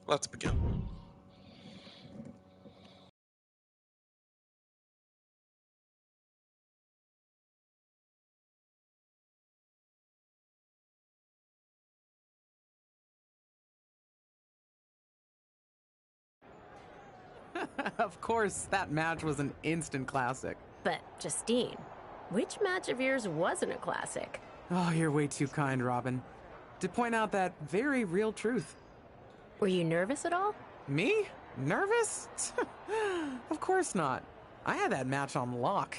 Let's begin. Of course, that match was an instant classic. But, Justine, which match of yours wasn't a classic? Oh, you're way too kind, Robin. To point out that very real truth. Were you nervous at all? Me? Nervous? Of course not. I had that match on lock.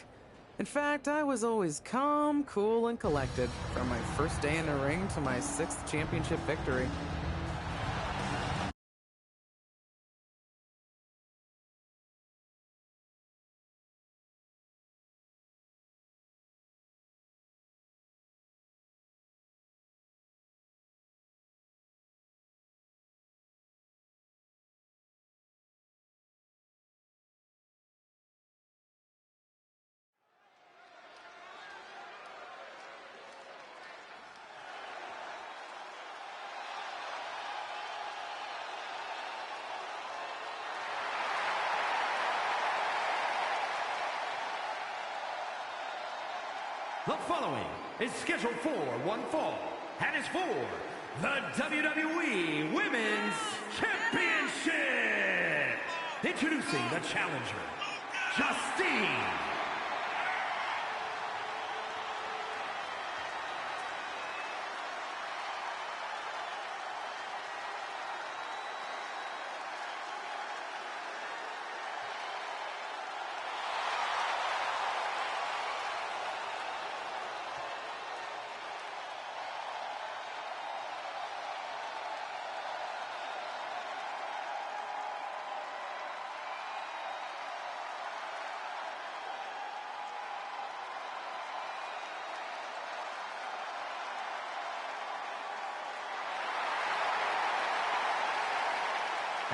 In fact, I was always calm, cool, and collected from my first day in the ring to my 6th championship victory. The following is scheduled for one fall and is for the WWE Women's Championship. Introducing the challenger, Justine.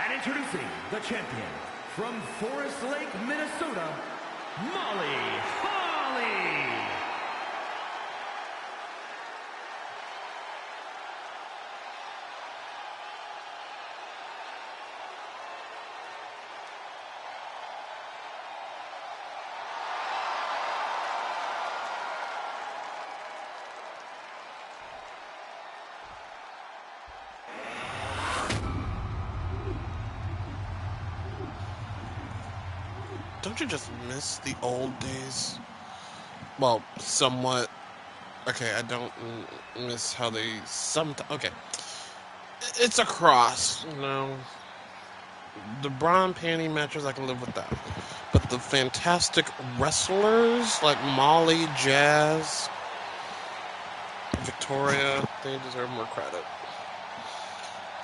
And introducing the champion from Forest Lake, Minnesota, Molly Holly. Don't you just miss the old days? Well, somewhat. Okay, I don't miss how they okay. It's a cross, you know. The bra and panty matches, I can live with that. But the fantastic wrestlers like Molly, Jazz, Victoria, they deserve more credit.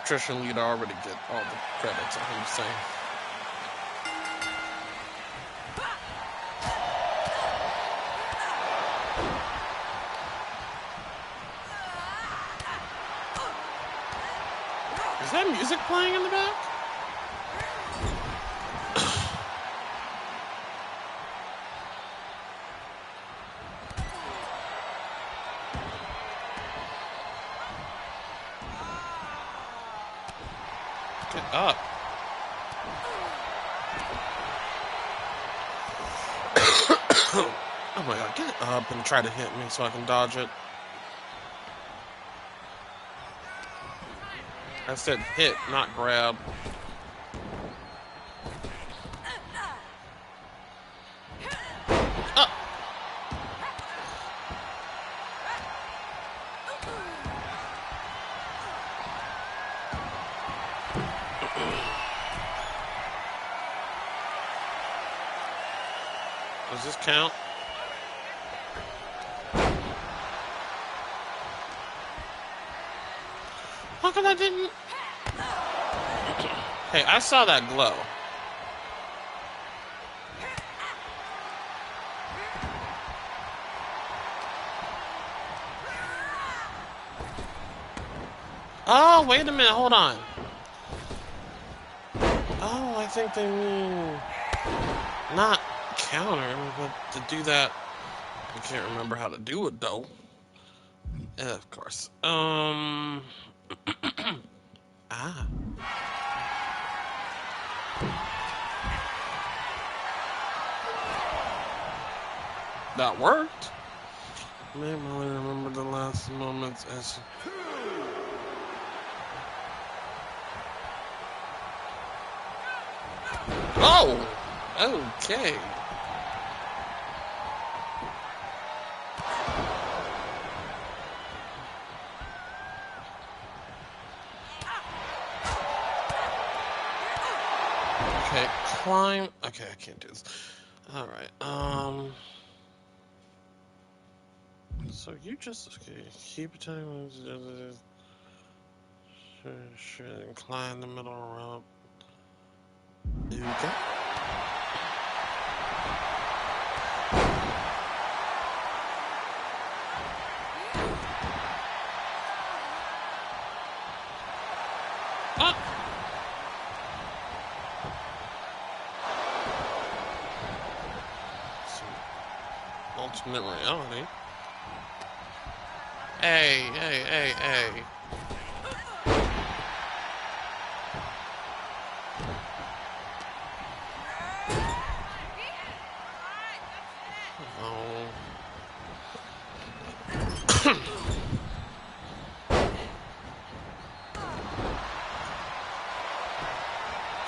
Trish and Lita already get all the credits, I'm just saying. Is that music playing in the back? Get up. Oh my god, get up and try to hit me so I can dodge it. I said hit, not grab. Up. Does this count? How come I didn't? Hey, I saw that glow. Oh, wait a minute, hold on. Oh, I think they mean not counter, but to do that. I can't remember how to do it though. Of course. Ah. That worked. Maybe I remember the last moments as. Oh! Okay. Okay, climb. Okay, I can't do this. Alright, so you just. Okay, keep time. Sure, incline the middle rope. Okay. Ah! Ultimate reality. Hey. Oh.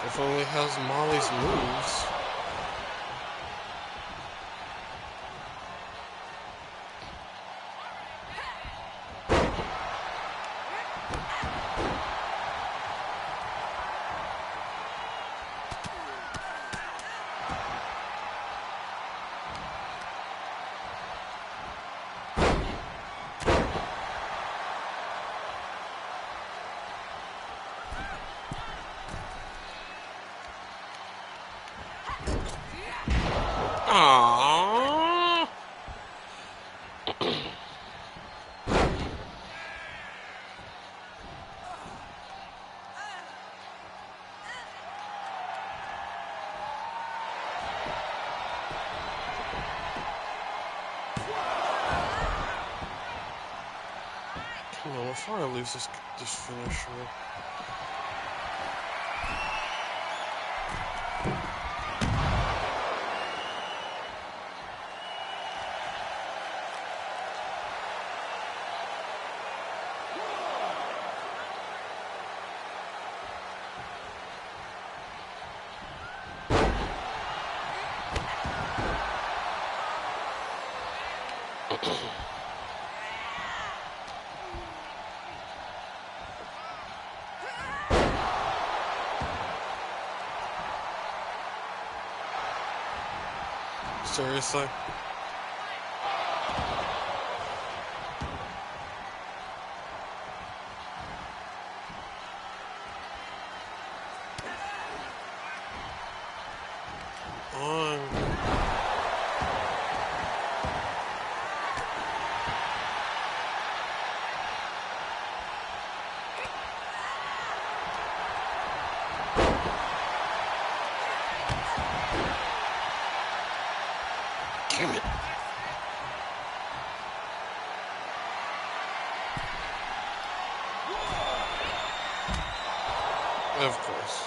If only has Molly's moves. Aww. Come on, before I lose this finisher. Seriously? On. Damn it. Of course.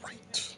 Great.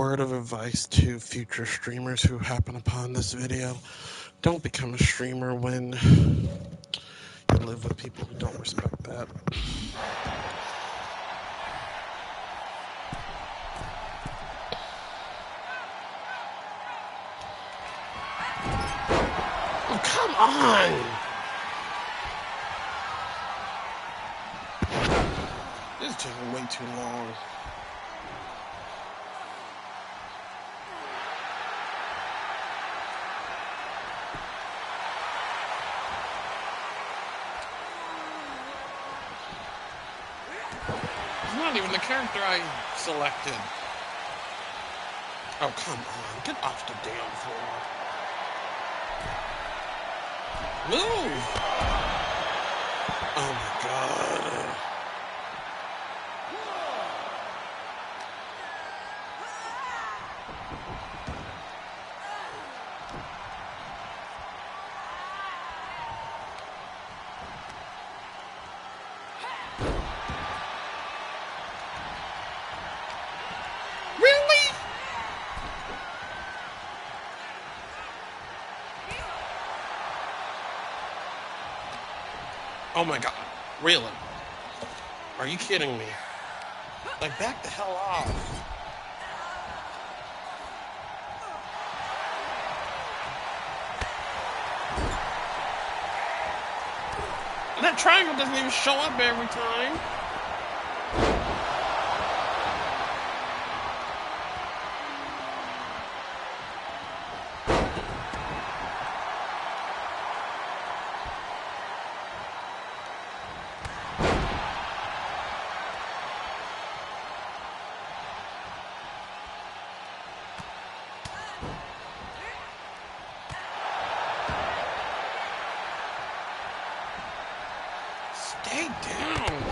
word of advice to future streamers who happen upon this video. Don't become a streamer when you live with people who don't respect that. Oh, come on! This is taking way too long. It's not even the character I selected. Oh, come on. Get off the damn floor. Move! Oh my god. Really? Oh my god. Really? Are you kidding me? Like, back the hell off. That triangle doesn't even show up every time. Stay down.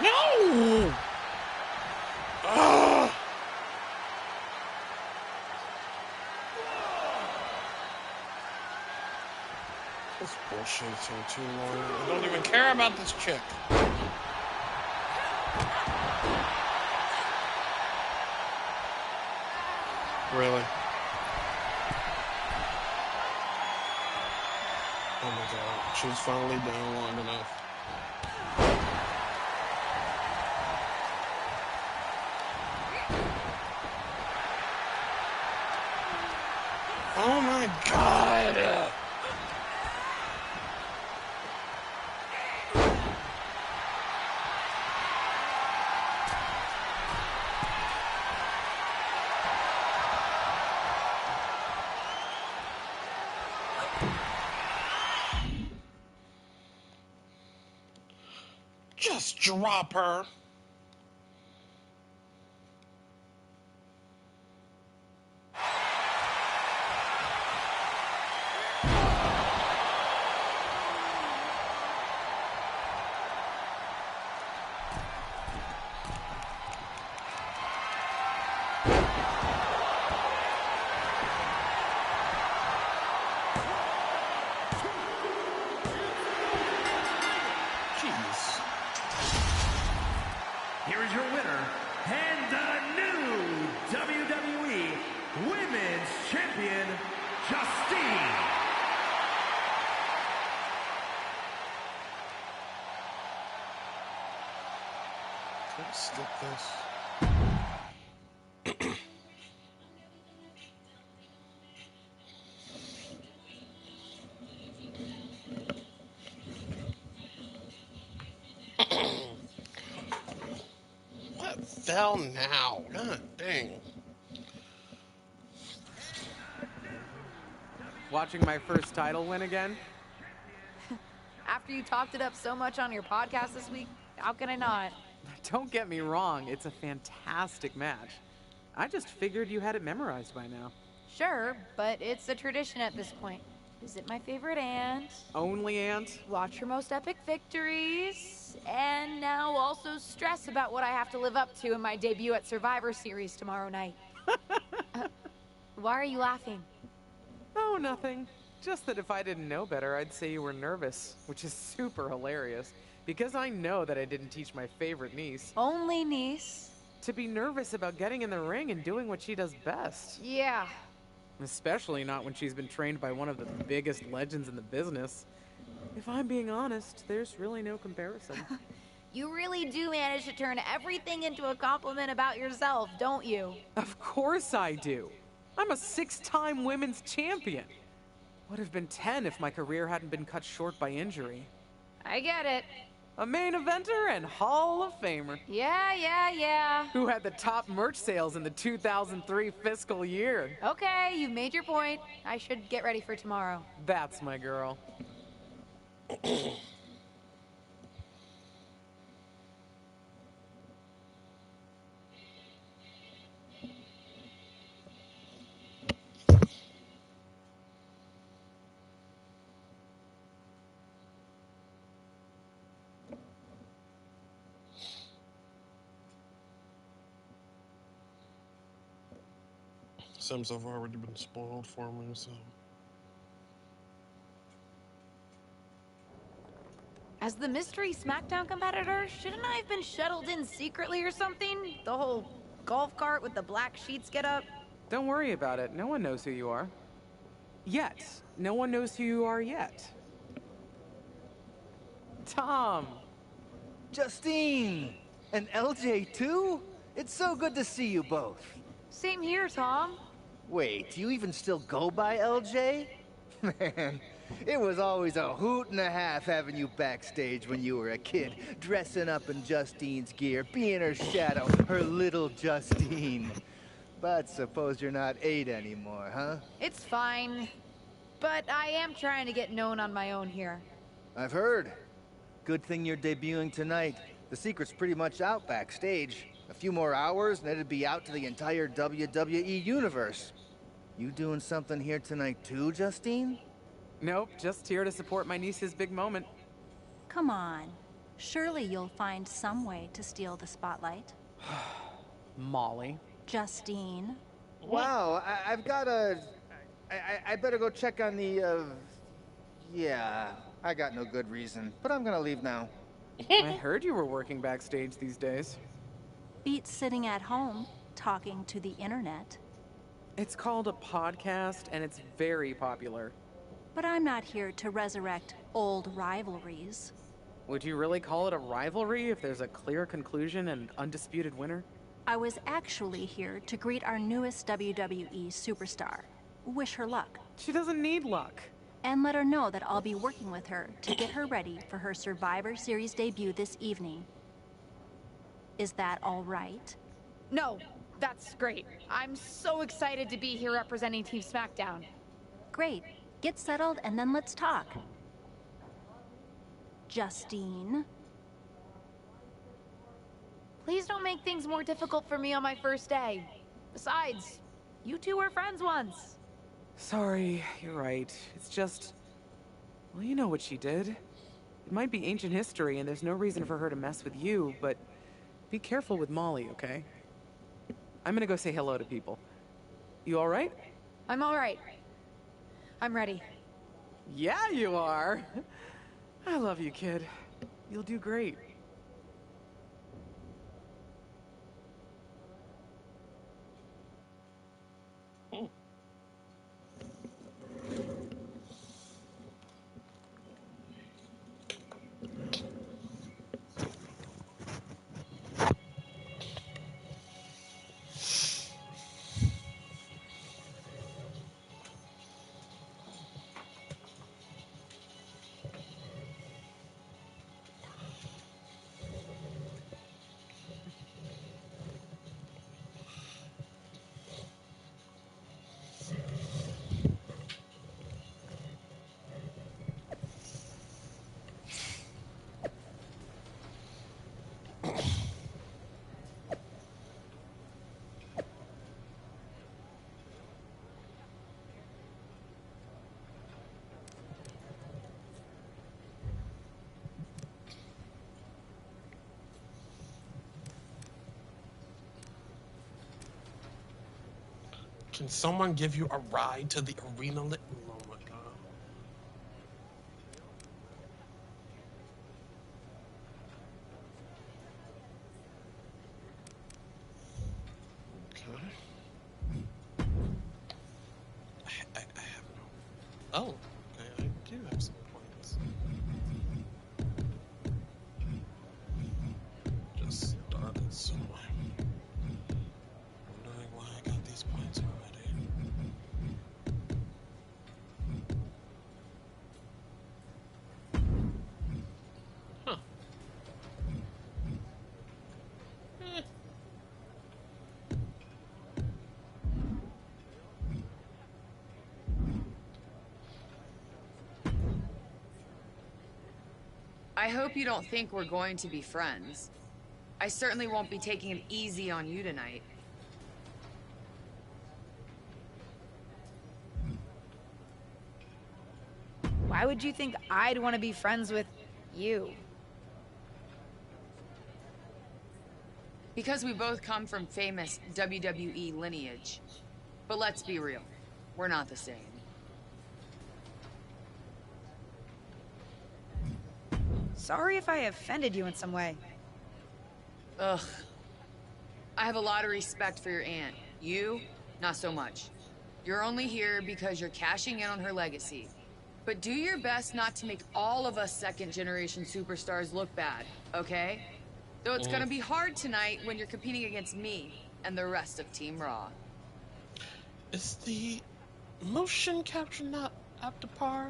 No. Ugh. This bullshit is taking too long. I don't even care about this chick. Really? Oh my god. She's finally down long enough. Oh my god. Just drop her. Jeez. Here is your winner and the new WWE Women's Champion, Justine. Can I skip this? What fell now? God dang. Watching my first title win again? After you talked it up so much on your podcast this week, how can I not? Don't get me wrong, it's a fantastic match. I just figured you had it memorized by now. Sure, but it's a tradition at this point. Visit my favorite aunt, Only Ant? watch her most epic victories, and now also stress about what I have to live up to in my debut at Survivor Series tomorrow night. Why are you laughing? Oh, nothing. Just that if I didn't know better, I'd say you were nervous, which is super hilarious, because I know that I didn't teach my favorite niece Only niece. to be nervous about getting in the ring and doing what she does best. Yeah. Especially not when she's been trained by one of the biggest legends in the business. If I'm being honest, there's really no comparison. You really do manage to turn everything into a compliment about yourself, don't you? Of course I do. I'm a 6-time women's champion. Would have been 10 if my career hadn't been cut short by injury. I get it. A main eventer and Hall of Famer Yeah. who had the top merch sales in the 2003 fiscal year. Okay, you've made your point. I should get ready for tomorrow. That's my girl. Sims have already been spoiled for me, so. As the mystery SmackDown competitor, shouldn't I have been shuttled in secretly or something? The whole golf cart with the black sheets get up? Don't worry about it. No one knows who you are. Yet. No one knows who you are yet. Tom! Justine! And LJ too? It's so good to see you both. Same here, Tom. Wait, do you even still go by LJ? Man, it was always a hoot and a half having you backstage when you were a kid, dressing up in Justine's gear, being her shadow, her little Justine. But suppose you're not 8 anymore, huh? It's fine. But I am trying to get known on my own here. I've heard. Good thing you're debuting tonight. The secret's pretty much out backstage. A few more hours and it'd be out to the entire WWE universe. You doing something here tonight too, Justine? Nope, just here to support my niece's big moment. Come on. Surely you'll find some way to steal the spotlight. Molly. Justine. Wow, I've got a... I better go check on the, Yeah, I got no good reason, but I'm gonna leave now. I heard you were working backstage these days. Beats sitting at home, talking to the internet. It's called a podcast, and it's very popular. But I'm not here to resurrect old rivalries. Would you really call it a rivalry if there's a clear conclusion and undisputed winner? I was actually here to greet our newest WWE superstar. Wish her luck. She doesn't need luck. And let her know that I'll be working with her to get her ready for her Survivor Series debut this evening. Is that all right? No, that's great. I'm so excited to be here representing Team SmackDown. Great. Get settled and then let's talk. Justine. Please don't make things more difficult for me on my first day. Besides, you two were friends once. Sorry, you're right. It's just... Well, you know what she did. It might be ancient history, and there's no reason for her to mess with you, but be careful with Molly, okay? I'm gonna go say hello to people. You alright? I'm all right. I'm ready. Yeah, you are. I love you, kid. You'll do great. Can someone give you a ride to the arena? Oh my god. Okay. I have no. Oh, I do have some points. Just started somewhere. Wondering why I got these points already. Huh. Eh. I hope you don't think we're going to be friends. I certainly won't be taking it easy on you tonight. Why would you think I'd want to be friends with you? Because we both come from famous WWE lineage. But let's be real, we're not the same. Sorry if I offended you in some way. Ugh. I have a lot of respect for your aunt. You, not so much. You're only here because you're cashing in on her legacy. But do your best not to make all of us second-generation superstars look bad, okay? Though it's gonna be hard tonight when you're competing against me and the rest of Team Raw. Is the motion capture not up to par?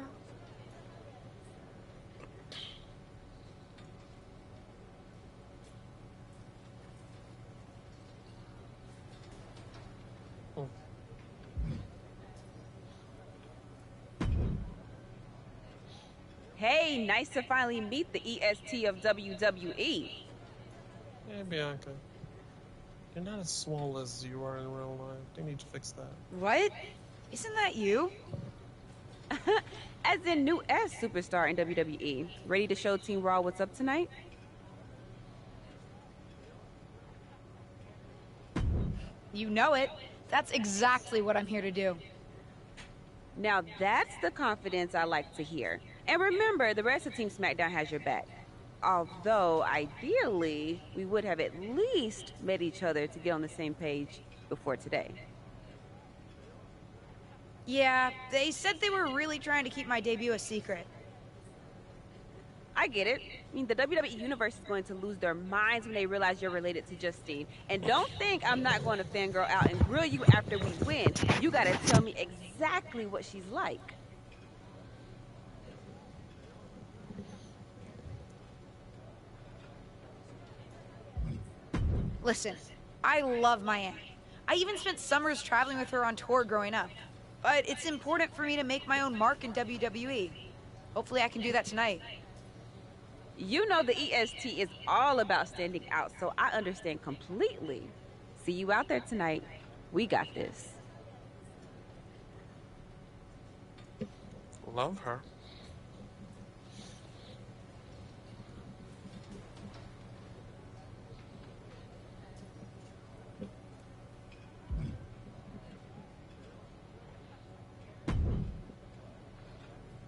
Hey, nice to finally meet the EST of WWE. Hey, Bianca. You're not as swole as you are in real life. They need to fix that. What? Isn't that you? As in new S superstar in WWE. Ready to show Team Raw what's up tonight? You know it. That's exactly what I'm here to do. Now that's the confidence I like to hear. And remember, the rest of Team SmackDown has your back. Although, ideally, we would have at least met each other to get on the same page before today. Yeah, they said they were really trying to keep my debut a secret. I get it. I mean, the WWE Universe is going to lose their minds when they realize you're related to Justine. And don't think I'm not going to fangirl out and grill you after we win. You gotta tell me exactly what she's like. Listen, I love my aunt. I even spent summers traveling with her on tour growing up. But it's important for me to make my own mark in WWE. Hopefully I can do that tonight. You know the EST is all about standing out, so I understand completely. See you out there tonight. We got this. Love her.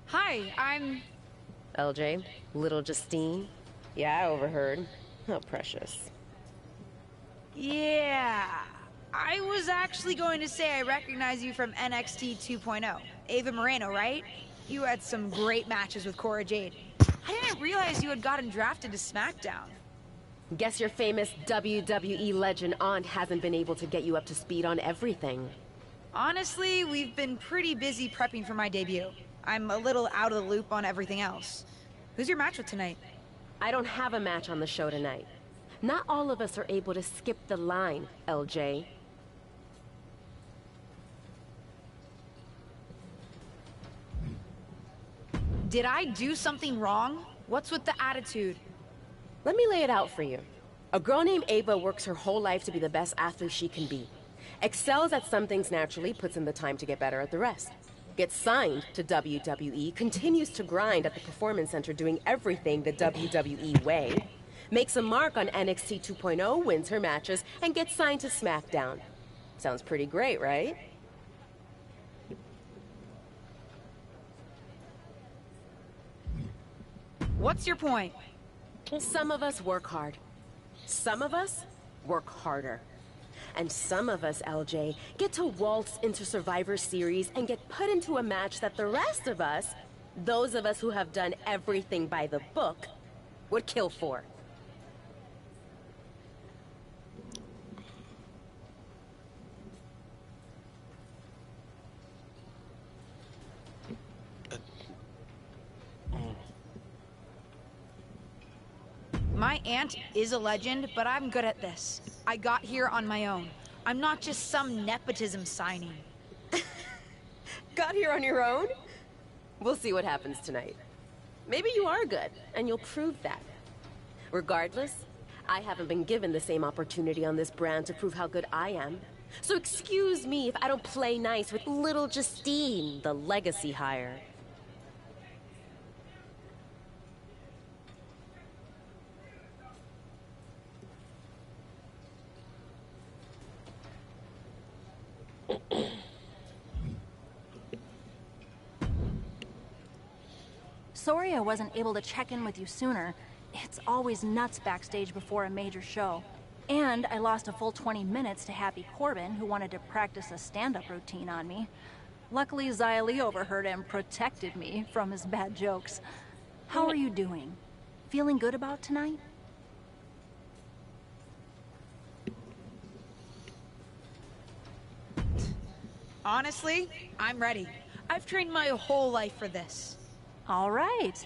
Hi, I'm... LJ, little Justine. Yeah, I overheard. How precious. Yeah. I was actually going to say I recognize you from NXT 2.0. Ava Moreno, right? You had some great matches with Cora Jade. I didn't realize you had gotten drafted to SmackDown. Guess your famous WWE legend aunt hasn't been able to get you up to speed on everything. Honestly, we've been pretty busy prepping for my debut. I'm a little out of the loop on everything else. Who's your match with tonight? I don't have a match on the show tonight. Not all of us are able to skip the line, LJ. Did I do something wrong? What's with the attitude? Let me lay it out for you. A girl named Ava works her whole life to be the best athlete she can be. Excels at some things naturally, puts in the time to get better at the rest. Gets signed to WWE, continues to grind at the Performance Center doing everything the WWE way. Makes a mark on NXT 2.0, wins her matches, and gets signed to SmackDown. Sounds pretty great, right? What's your point? Some of us work hard. Some of us work harder. And some of us, LJ, get to waltz into Survivor Series and get put into a match that the rest of us, those of us who have done everything by the book, would kill for. My aunt is a legend, but I'm good at this. I got here on my own. I'm not just some nepotism signing. Got here on your own? We'll see what happens tonight. Maybe you are good, and you'll prove that. Regardless, I haven't been given the same opportunity on this brand to prove how good I am. So excuse me if I don't play nice with little Justine, the legacy hire. Sorry I wasn't able to check in with you sooner. It's always nuts backstage before a major show. And I lost a full 20 minutes to Happy Corbin, who wanted to practice a stand-up routine on me. Luckily, Xia Li overheard and protected me from his bad jokes. How are you doing? Feeling good about tonight? Honestly, I'm ready. I've trained my whole life for this. All right.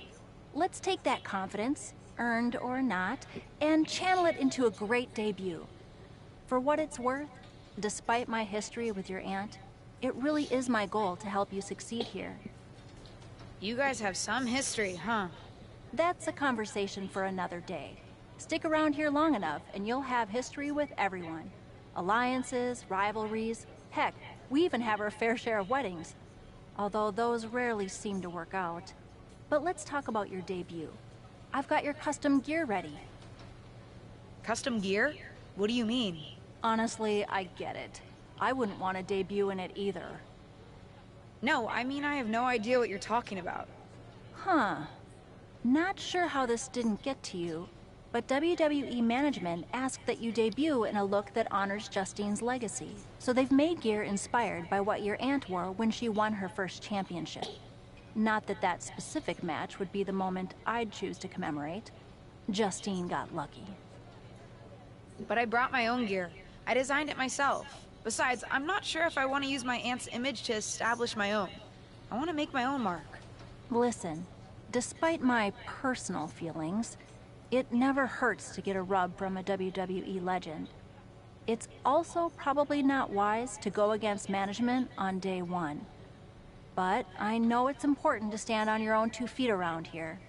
Let's take that confidence, earned or not, and channel it into a great debut. For what it's worth, despite my history with your aunt, it really is my goal to help you succeed here. You guys have some history, huh? That's a conversation for another day. Stick around here long enough and you'll have history with everyone. Alliances, rivalries, heck, we even have our fair share of weddings. Although those rarely seem to work out. But let's talk about your debut. I've got your custom gear ready. Custom gear? What do you mean? Honestly, I get it. I wouldn't want to debut in it either. No, I mean I have no idea what you're talking about. Huh. Not sure how this didn't get to you, but WWE management asked that you debut in a look that honors Justine's legacy. So they've made gear inspired by what your aunt wore when she won her first championship. Not that that specific match would be the moment I'd choose to commemorate. Justine got lucky. But I brought my own gear. I designed it myself. Besides, I'm not sure if I want to use my aunt's image to establish my own. I want to make my own mark. Listen, despite my personal feelings, it never hurts to get a rub from a WWE legend. It's also probably not wise to go against management on day one. But I know it's important to stand on your own 2 feet around here.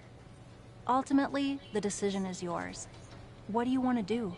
Ultimately, the decision is yours. What do you want to do?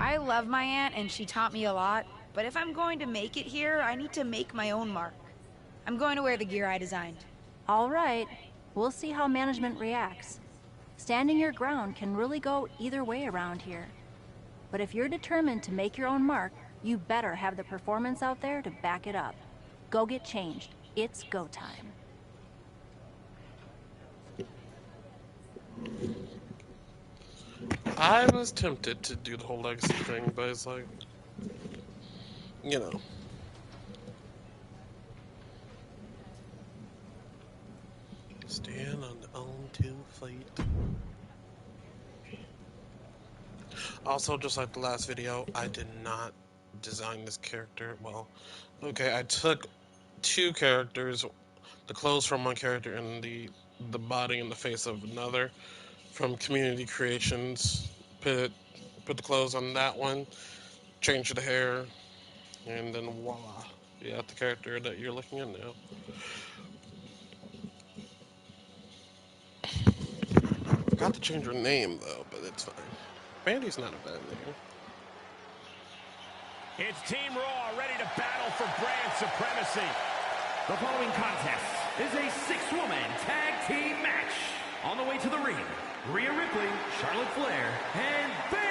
I love my aunt and she taught me a lot, but if I'm going to make it here, I need to make my own mark. I'm going to wear the gear I designed. All right. We'll see how management reacts. Standing your ground can really go either way around here. But if you're determined to make your own mark, you better have the performance out there to back it up. Go get changed. It's go time. I was tempted to do the whole legacy thing, but it's like, you know. Stand on the own 2 feet. Also, just like the last video, I did not design this character. Well, okay, I took 2 characters, the clothes from one character and the body and the face of another. from Community Creations. Put the clothes on that one, change the hair, and then voila, you got the character that you're looking at now. Forgot to change her name though, but it's fine. Brandy's not a bad name. It's Team Raw ready to battle for brand supremacy. The following contest is a six-woman tag team match. On the way to the ring, Rhea Ripley, Charlotte Flair, and Bayley.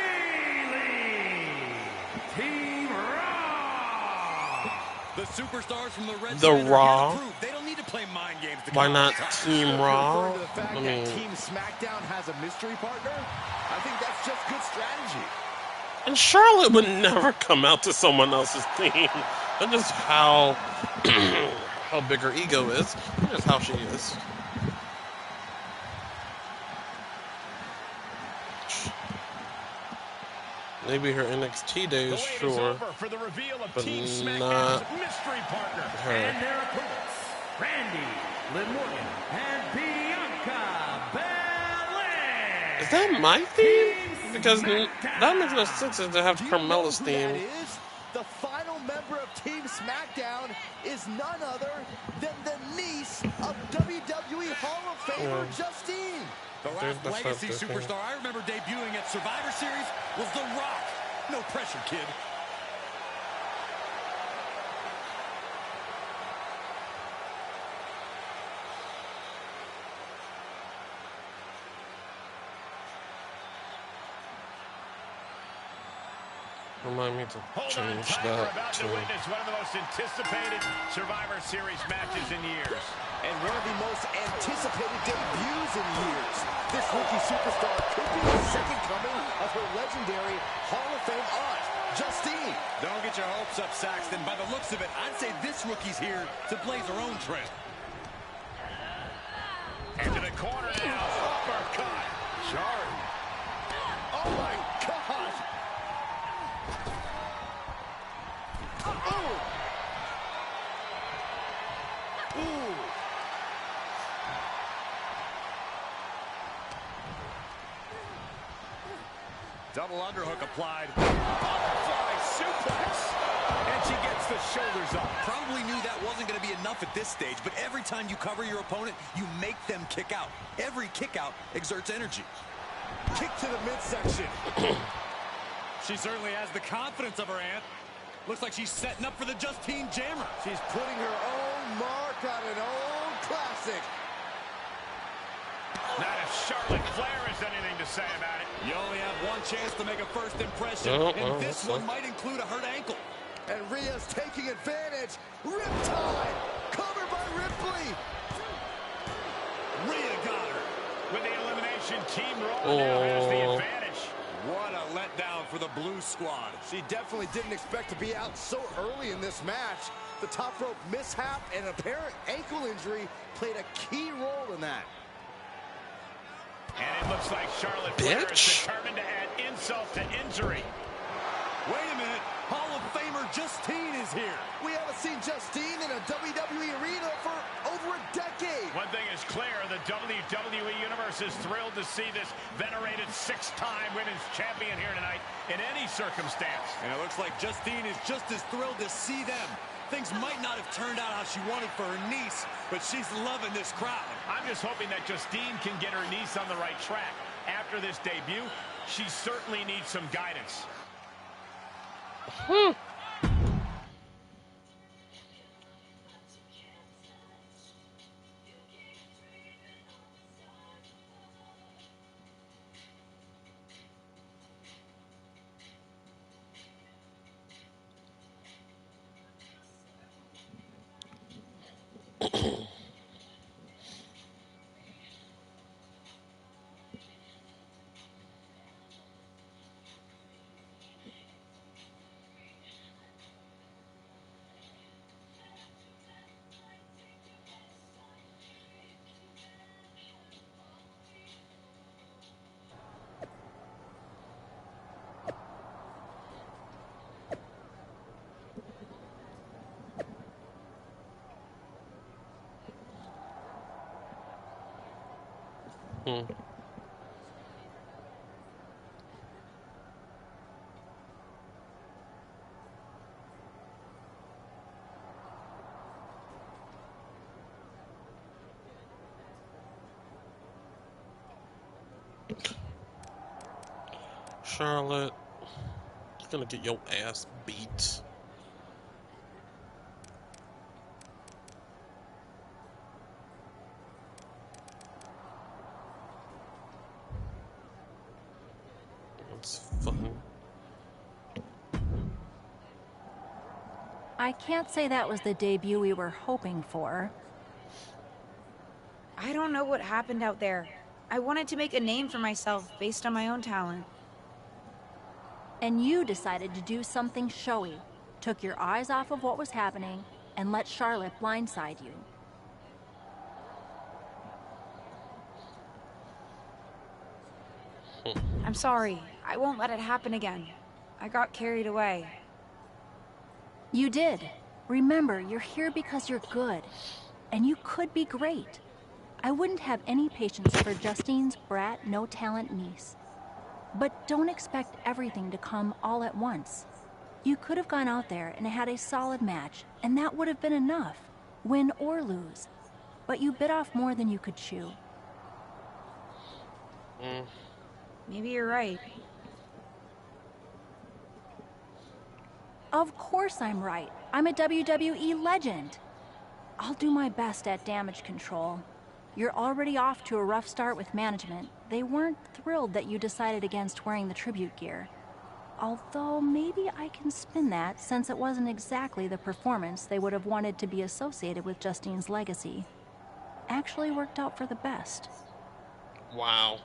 Team Raw. The superstars from the Red The Raw. They don't need to play mind games. Why not Team Raw? To the fact I that mean, Team SmackDown has a mystery partner, I think that's just good strategy. and Charlotte would never come out to someone else's team. That's just how how big her ego is. That's how she is. Maybe her NXT days, sure, for the reveal of but Team not SmackDown's mystery partner. her. And their opponents, Randy, Liv Morgan, and Bianca Belair. Is that my theme? Because that makes no sense to have Carmella's That theme. is? The final member of Team SmackDown is none other than the niece of WWE Hall of Famer Justine. The last That's legacy not the thing. superstar I remember debuting at Survivor Series was The Rock. No pressure, kid. Remind me to Hold on change tight, we're that about to. to witness one of the most anticipated Survivor Series matches in years. And one of the most anticipated debuts in years. This rookie superstar could be the second coming of her legendary Hall of Fame aunt, Justine. Don't get your hopes up, Saxton. By the looks of it, I'd say this rookie's here to blaze her own trail. Into the corner now, uppercut. Sharp. Oh my God. Oh. Ooh. Double underhook applied. Butterfly suplex. And she gets the shoulders up. Probably knew that wasn't going to be enough at this stage, but every time you cover your opponent, you make them kick out. Every kick out exerts energy. Kick to the midsection. She certainly has the confidence of her aunt. Looks like she's setting up for the Justine Jammer. She's putting her own mark on an old classic. Not if Charlotte Flair has anything to say about it. You only have one chance to make a first impression, and this one might include a hurt ankle. And Rhea's taking advantage. Riptide. Covered by Ripley. Rhea got her. With the elimination, Team Raw now has the advantage. What a letdown for the Blue Squad. She definitely didn't expect to be out so early in this match. The top rope mishap and apparent ankle injury played a key role in that. And it looks like Charlotte Flair is determined to add insult to injury. Wait a minute. Hall of Famer Justine is here. We haven't seen Justine in a WWE arena for over a decade. One thing is clear, the WWE Universe is thrilled to see this venerated six-time women's champion here tonight in any circumstance. And it looks like Justine is just as thrilled to see them. Things might not have turned out how she wanted for her niece, but she's loving this crowd. I'm just hoping that Justine can get her niece on the right track. After this debut, she certainly needs some guidance. Charlotte, you're gonna get your ass beat. That's fun. I can't say that was the debut we were hoping for. I don't know what happened out there. I wanted to make a name for myself based on my own talent. And you decided to do something showy, took your eyes off of what was happening, and let Charlotte blindside you. I'm sorry. I won't let it happen again. I got carried away. You did. Remember, you're here because you're good. And you could be great. I wouldn't have any patience for Justine's brat, no-talent niece. But don't expect everything to come all at once. You could have gone out there and had a solid match, and that would have been enough, win or lose. But you bit off more than you could chew. Maybe you're right. Of course I'm right. I'm a WWE legend. I'll do my best at damage control. You're already off to a rough start with management. They weren't thrilled that you decided against wearing the tribute gear. Although maybe I can spin that, since it wasn't exactly the performance they would have wanted to be associated with Justine's legacy. Actually worked out for the best. Wow.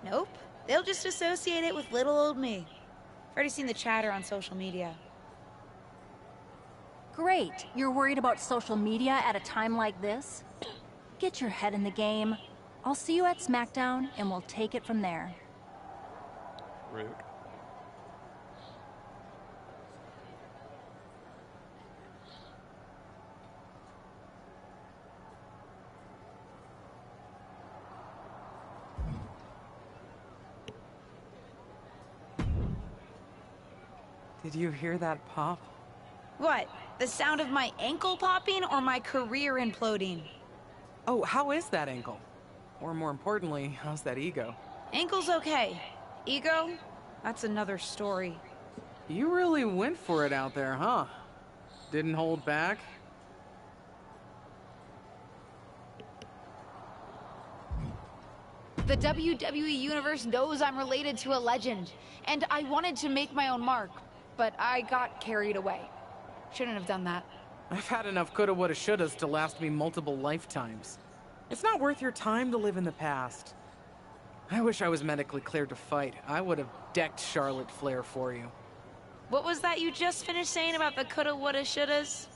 Nope. They'll just associate it with little old me. I've already seen the chatter on social media. Great. You're worried about social media at a time like this? Get your head in the game. I'll see you at SmackDown, and we'll take it from there. Rude. Did you hear that pop? What? The sound of my ankle popping or my career imploding? Oh, how is that ankle? Or more importantly, how's that ego? Ankle's okay. Ego? That's another story. You really went for it out there, huh? Didn't hold back? The WWE Universe knows I'm related to a legend, and I wanted to make my own mark, but I got carried away. Shouldn't have done that. I've had enough coulda, woulda, shouldas to last me multiple lifetimes. It's not worth your time to live in the past. I wish I was medically cleared to fight. I would have decked Charlotte Flair for you. What was that you just finished saying about the coulda, woulda, shouldas?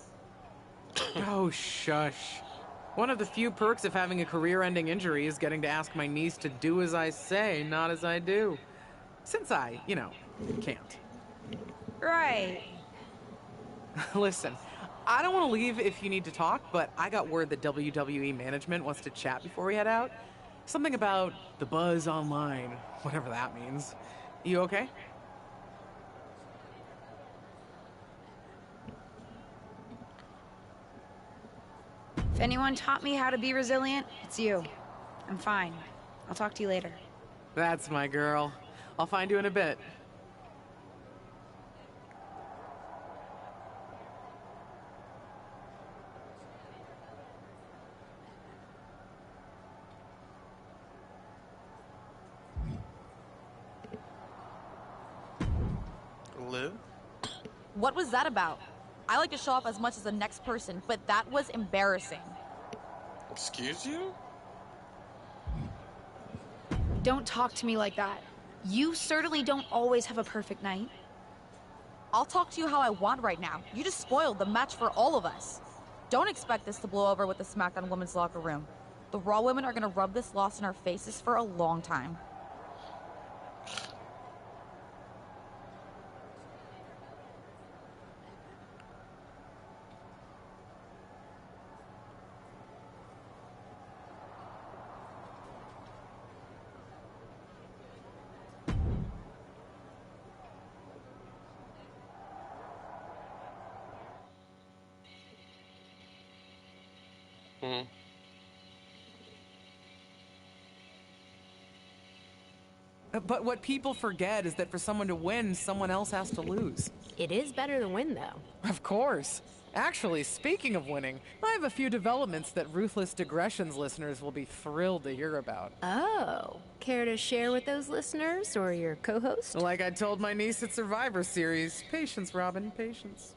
Oh, shush. One of the few perks of having a career-ending injury is getting to ask my niece to do as I say, not as I do. Since I, can't. Right. Listen, I don't want to leave if you need to talk, but I got word that WWE management wants to chat before we head out. Something about the buzz online, whatever that means. You okay? If anyone taught me how to be resilient, it's you. I'm fine. I'll talk to you later. That's my girl. I'll find you in a bit. Liv? What was that about? I like to show off as much as the next person, but that was embarrassing. Excuse you? Don't talk to me like that. You certainly don't always have a perfect night. I'll talk to you how I want right now. You just spoiled the match for all of us. Don't expect this to blow over with the SmackDown women's locker room. The Raw women are gonna rub this loss in our faces for a long time. But what people forget is that for someone to win, someone else has to lose. It is better to win, though. Of course. Actually, speaking of winning, I have a few developments that Ruthless Digressions listeners will be thrilled to hear about. Oh, care to share with those listeners or your co-host? Like I told my niece at Survivor Series, patience, Robin, patience.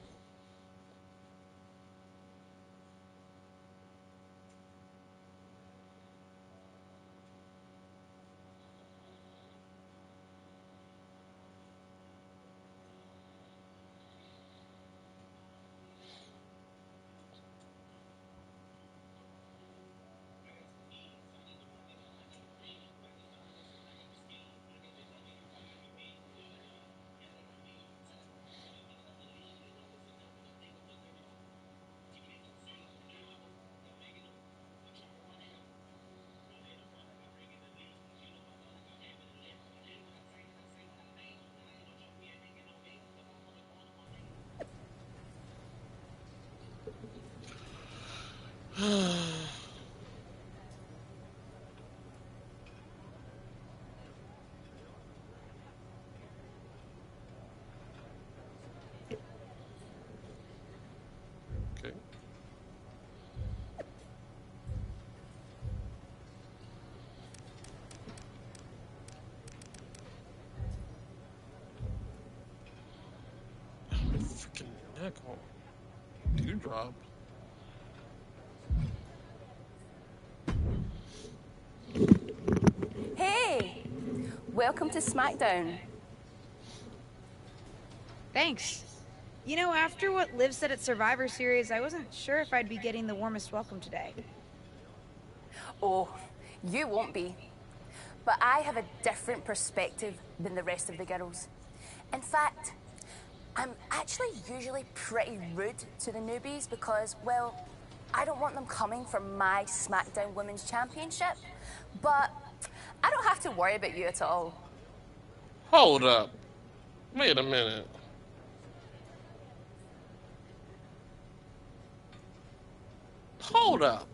Okay. Freaking neck hole. Dewdrop. Hey! Welcome to SmackDown. Thanks. You know, after what Liv said at Survivor Series, I wasn't sure if I'd be getting the warmest welcome today. Oh, you won't be. But I have a different perspective than the rest of the girls. In fact, I'm actually usually pretty rude to the newbies because, well, I don't want them coming for my SmackDown Women's Championship. But I don't have to worry about you at all. Hold up. Wait a minute. Hold up.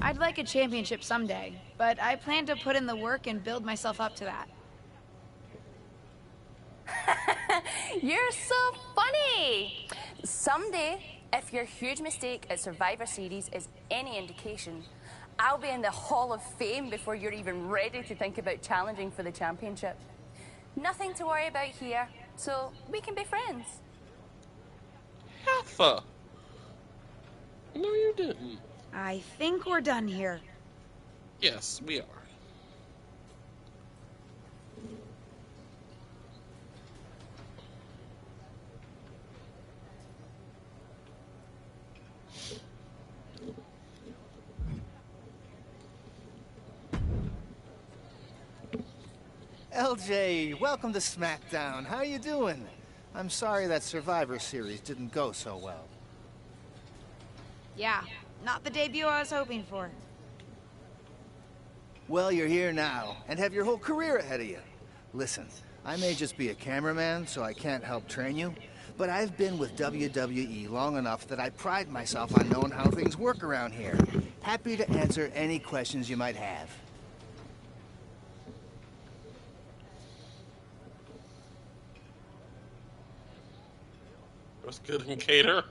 I'd like a championship someday, but I plan to put in the work and build myself up to that. You're so funny! Someday, if your huge mistake at Survivor Series is any indication, I'll be in the Hall of Fame before you're even ready to think about challenging for the championship. Nothing to worry about here, so we can be friends. Heffa. No, you didn't. I think we're done here. Yes, we are. LJ, welcome to SmackDown. How you doing? I'm sorry that Survivor Series didn't go so well. Yeah, not the debut I was hoping for. Well, you're here now, and have your whole career ahead of you. Listen, I may just be a cameraman, so I can't help train you, but I've been with WWE long enough that I pride myself on knowing how things work around here. Happy to answer any questions you might have. That's good and cater.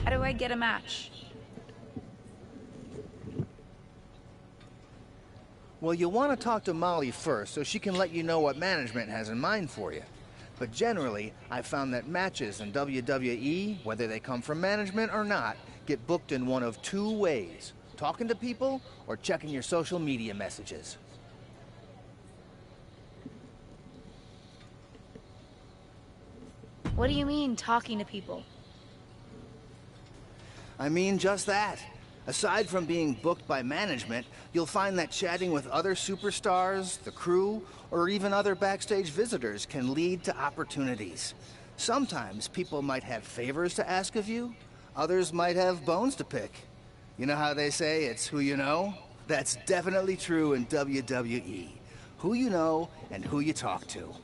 How do I get a match? Well, you'll want to talk to Molly first so she can let you know what management has in mind for you. But generally, I've found that matches in WWE, whether they come from management or not, get booked in one of two ways: talking to people or checking your social media messages. What do you mean, talking to people? I mean just that. Aside from being booked by management, you'll find that chatting with other superstars, the crew, or even other backstage visitors can lead to opportunities. Sometimes people might have favors to ask of you, others might have bones to pick. You know how they say it's who you know? That's definitely true in WWE. Who you know and who you talk to.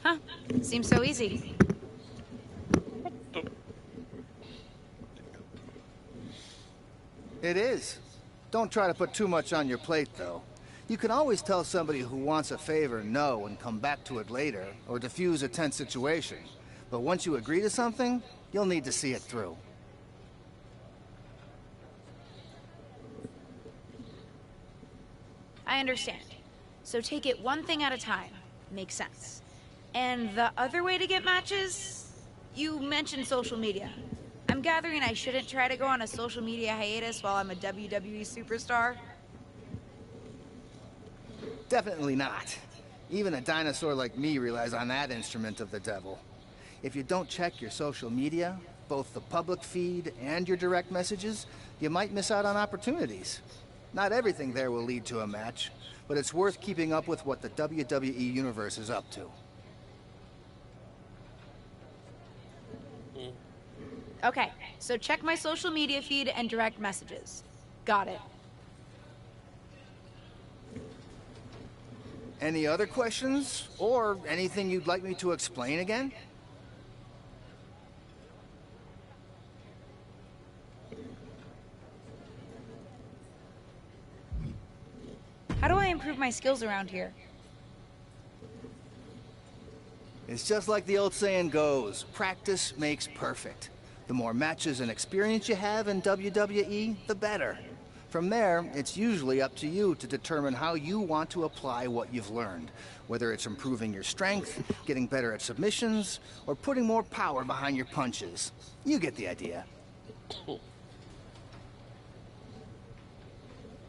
Huh, seems so easy. It is. Don't try to put too much on your plate, though. You can always tell somebody who wants a favor no and come back to it later, or diffuse a tense situation. But once you agree to something, you'll need to see it through. I understand. So take it one thing at a time. Makes sense. And the other way to get matches? You mentioned social media. I'm gathering I shouldn't try to go on a social media hiatus while I'm a WWE superstar? Definitely not. Even a dinosaur like me relies on that instrument of the devil. If you don't check your social media, both the public feed and your direct messages, you might miss out on opportunities. Not everything there will lead to a match, but it's worth keeping up with what the WWE Universe is up to. Okay, so check my social media feed and direct messages. Got it. Any other questions? Or anything you'd like me to explain again? How do I improve my skills around here? It's just like the old saying goes, practice makes perfect. The more matches and experience you have in WWE, the better. From there, it's usually up to you to determine how you want to apply what you've learned. Whether it's improving your strength, getting better at submissions, or putting more power behind your punches. You get the idea.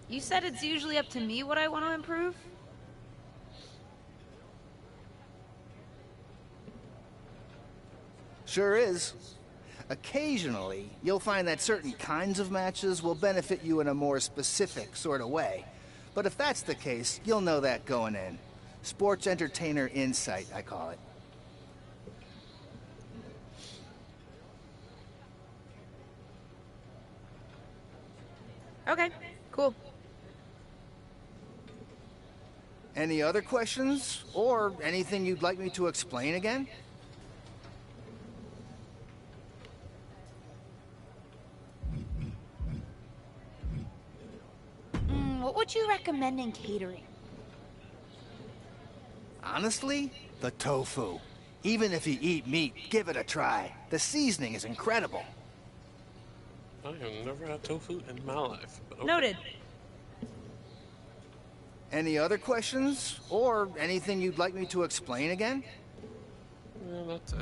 You said it's usually up to me what I want to improve? Sure is. Occasionally, you'll find that certain kinds of matches will benefit you in a more specific sort of way. But if that's the case, you'll know that going in. Sports entertainer insight, I call it. Okay, cool. Any other questions? Or anything you'd like me to explain again? What would you recommend in catering? Honestly, the tofu. Even if you eat meat, give it a try. The seasoning is incredible. I have never had tofu in my life. But okay. Noted. Any other questions? Or anything you'd like me to explain again? Yeah, that's it.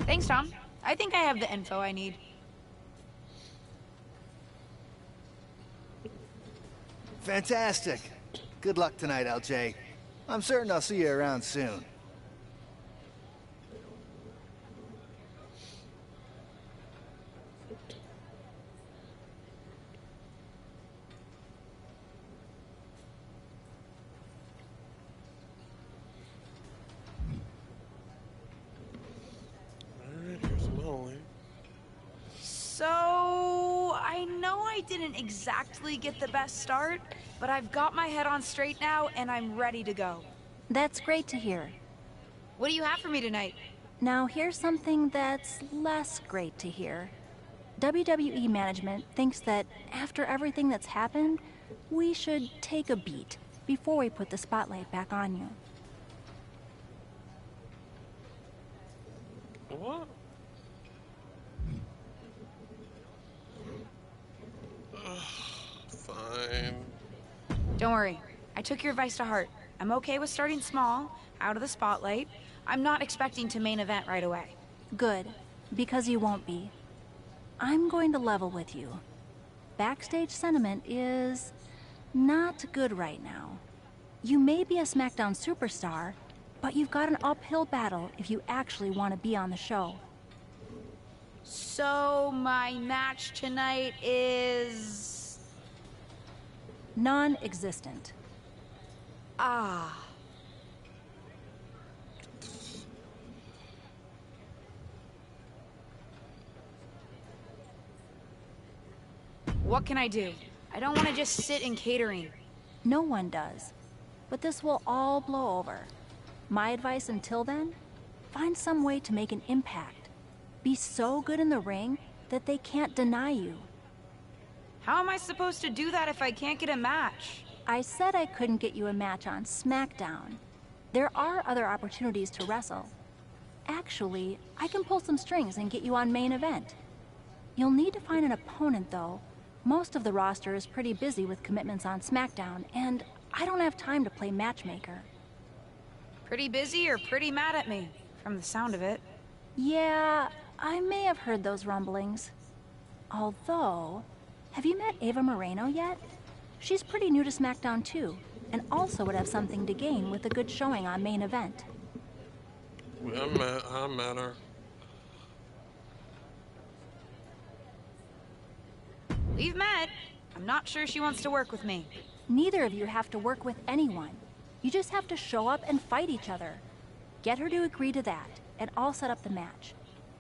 Thanks, Tom. I think I have the info I need. Fantastic. Good luck tonight, LJ. I'm certain I'll see you around soon. Alright, here's Melanie. So, I know I didn't exactly get the best start, but I've got my head on straight now and I'm ready to go. That's great to hear. What do you have for me tonight? Now here's something that's less great to hear. WWE management thinks that after everything that's happened, we should take a beat before we put the spotlight back on you. What? Fine. Don't worry. I took your advice to heart. I'm okay with starting small, out of the spotlight. I'm not expecting to main event right away. Good, because you won't be. I'm going to level with you. Backstage sentiment is not good right now. You may be a SmackDown superstar, but you've got an uphill battle if you actually want to be on the show. So, my match tonight is... non-existent. Ah. What can I do? I don't want to just sit in catering. No one does. But this will all blow over. My advice until then? Find some way to make an impact. Be so good in the ring that they can't deny you. How am I supposed to do that if I can't get a match? I said I couldn't get you a match on SmackDown. There are other opportunities to wrestle. Actually, I can pull some strings and get you on main event. You'll need to find an opponent, though. Most of the roster is pretty busy with commitments on SmackDown, and I don't have time to play matchmaker. Pretty busy or pretty mad at me, from the sound of it. Yeah, I may have heard those rumblings. Although, have you met Ava Moreno yet? She's pretty new to SmackDown too, and also would have something to gain with a good showing on main event. I met her. We've met. I'm not sure she wants to work with me. Neither of you have to work with anyone. You just have to show up and fight each other. Get her to agree to that, and I'll set up the match.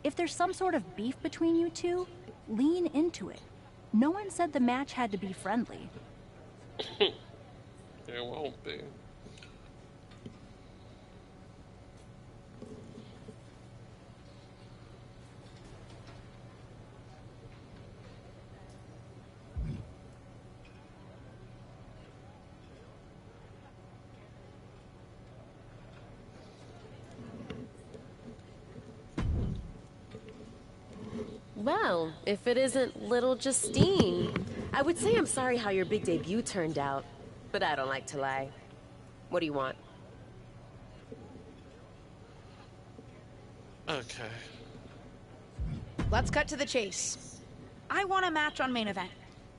If there's some sort of beef between you two, lean into it. No one said the match had to be friendly. It won't be. Well, if it isn't little Justine. I would say I'm sorry how your big debut turned out, but I don't like to lie. What do you want? Okay. Let's cut to the chase. I want a match on main event.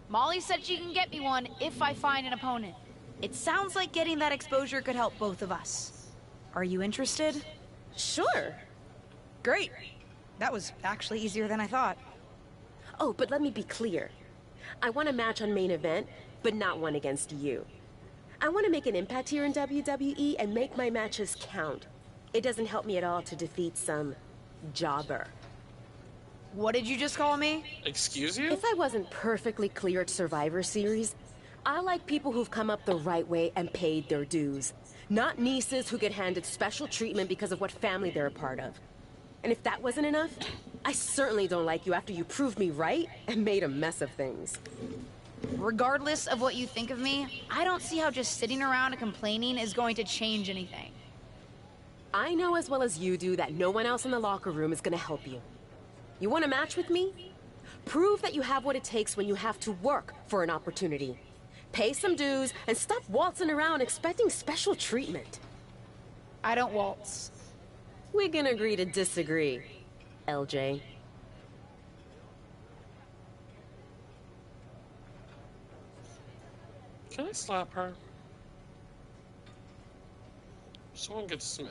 Molly said she can get me one if I find an opponent. It sounds like getting that exposure could help both of us. Are you interested? Sure. Great. That was actually easier than I thought. Oh, but let me be clear. I want a match on main event, but not one against you. I want to make an impact here in WWE and make my matches count. It doesn't help me at all to defeat some jobber. What did you just call me? Excuse you? If I wasn't perfectly clear at Survivor Series, I like people who've come up the right way and paid their dues. Not nieces who get handed special treatment because of what family they're a part of. And if that wasn't enough, I certainly don't like you after you proved me right and made a mess of things. Regardless of what you think of me, I don't see how just sitting around and complaining is going to change anything. I know as well as you do that no one else in the locker room is going to help you. You want a match with me? Prove that you have what it takes when you have to work for an opportunity. Pay some dues and stop waltzing around expecting special treatment. I don't waltz. We can agree to disagree, LJ. Can I slap her? Someone gets smack.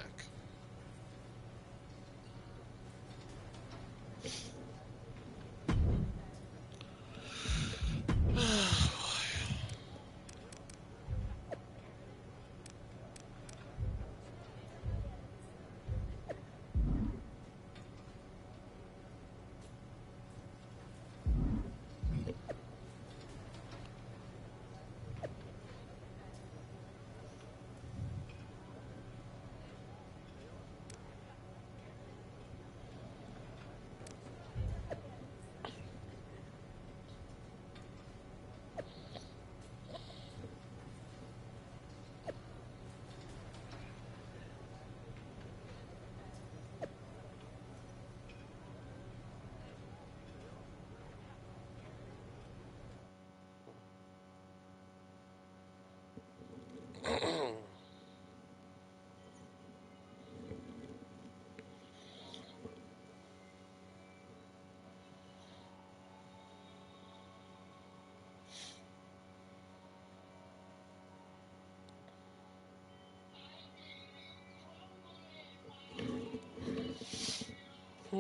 I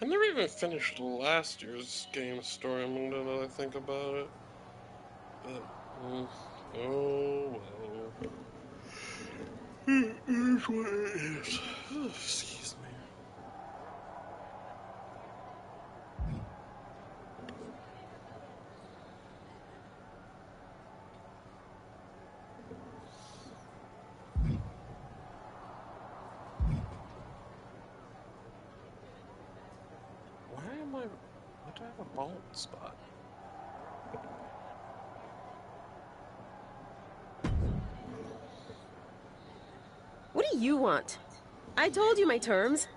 never even finished last year's game story, now that I think about it. But, oh well. It is what it is. Oh, excuse me. bald spot. What do you want? I told you my terms.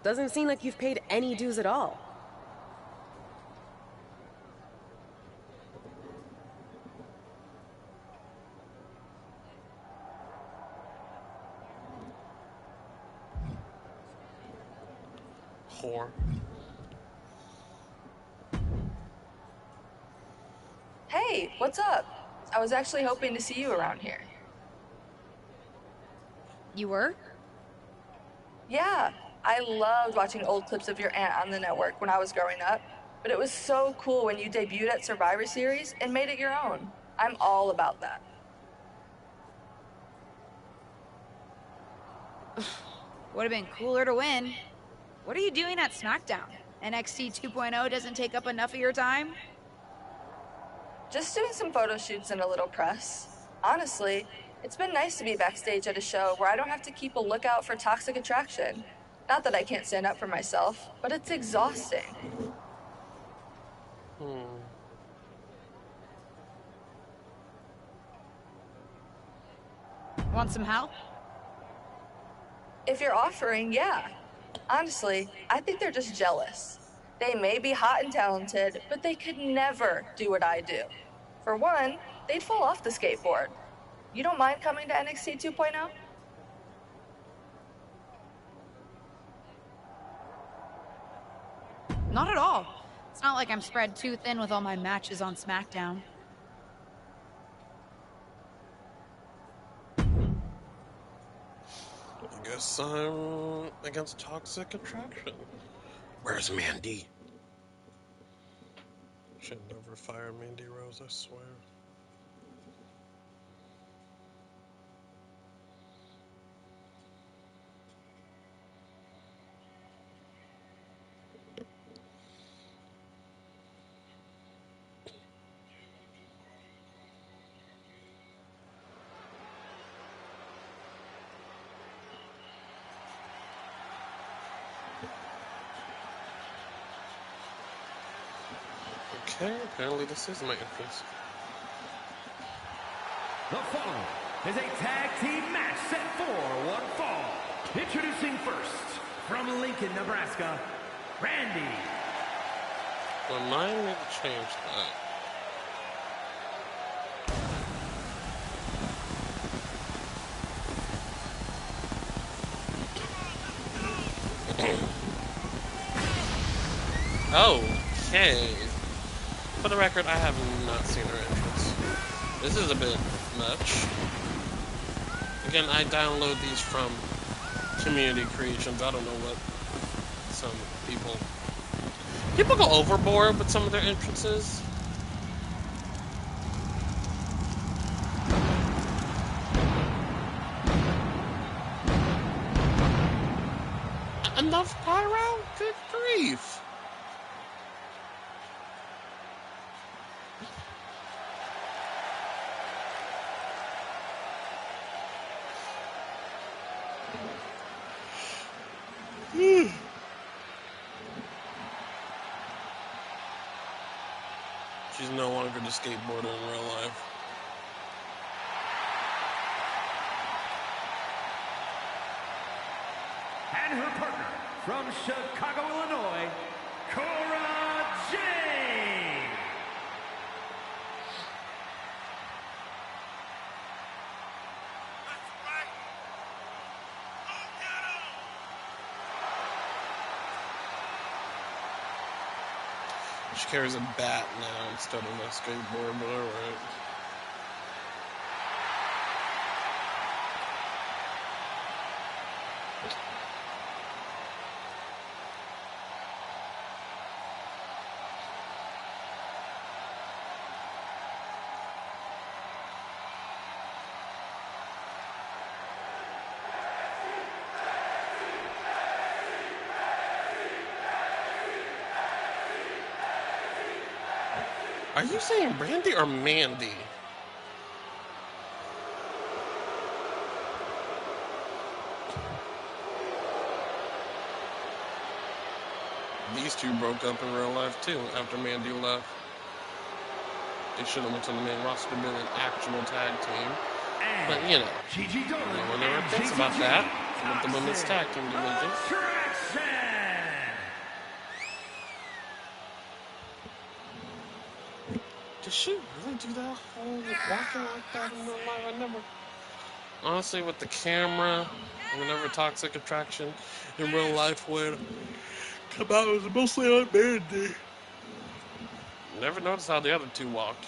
Doesn't seem like you've paid any dues at all. Whore. Hey, what's up? I was actually hoping to see you around here. You were? Yeah, I loved watching old clips of your aunt on the network when I was growing up, but it was so cool when you debuted at Survivor Series and made it your own. I'm all about that. Would have been cooler to win. What are you doing at SmackDown? NXT 2.0 doesn't take up enough of your time? Just doing some photo shoots and a little press. Honestly, it's been nice to be backstage at a show where I don't have to keep a lookout for toxic attraction. Not that I can't stand up for myself, but it's exhausting. Want some help? If you're offering, yeah. Honestly, I think they're just jealous. They may be hot and talented, but they could never do what I do. For one, they'd fall off the skateboard. You don't mind coming to NXT 2.0? Not at all. It's not like I'm spread too thin with all my matches on SmackDown. I guess I'm against toxic attraction. Where's Mandy? Should never fire Mandy Rose, I swear. Okay, apparently this is my entrance. The following is a tag team match set for one fall. Introducing first, from Lincoln, Nebraska, Randy. Remind me to change that. Okay. For the record, I have not seen her entrance. This is a bit much. Again, I download these from Community Creations. I don't know what some people go overboard with some of their entrances. Enough pyro? Good grief. She's no longer the skateboarder in real life. And her partner from Chicago, Illinois, Cora Jade. She carries a bat now instead of a skateboard, but alright. Are you saying Brandy or Mandy? These two broke up in real life too after Mandy left. They should have went to the main roster to be an actual tag team. But you know, no one ever thinks about that with the women's tag team division. Did she really do that whole walking like that in real life? I never. Honestly, with the camera, whenever Toxic Attraction in real life would come out, it was mostly on Mandy. Never noticed how the other two walked.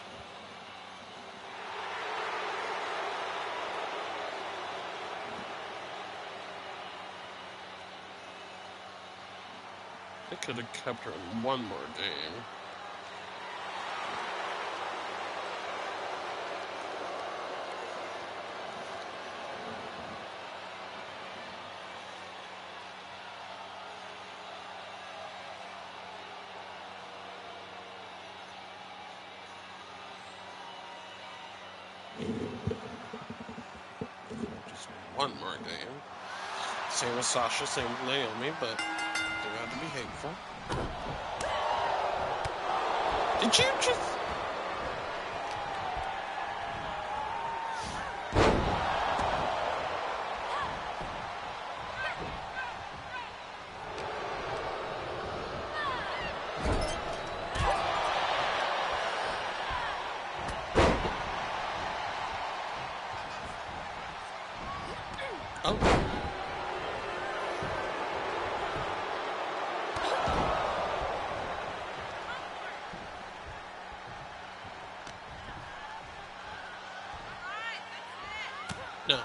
They could have kept her in one more game. Just one more game. Same with Sasha, same with Naomi, but they had to be hateful. Did you just... Oh. No.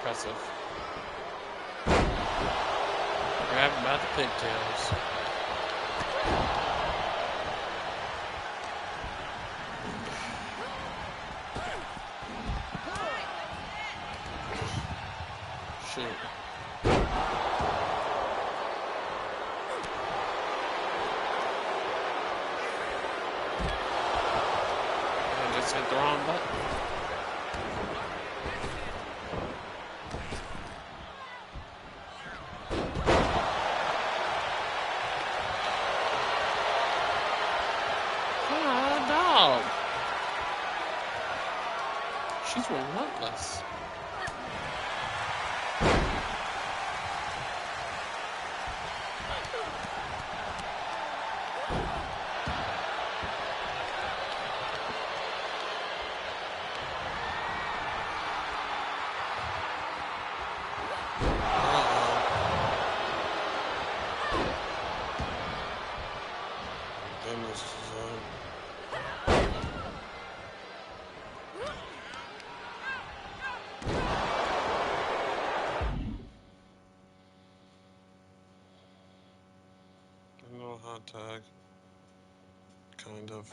Impressive. Grab him by the pigtails. Shoot. I just hit the wrong button. She's relentless. Goodness. hot tag. Kind of.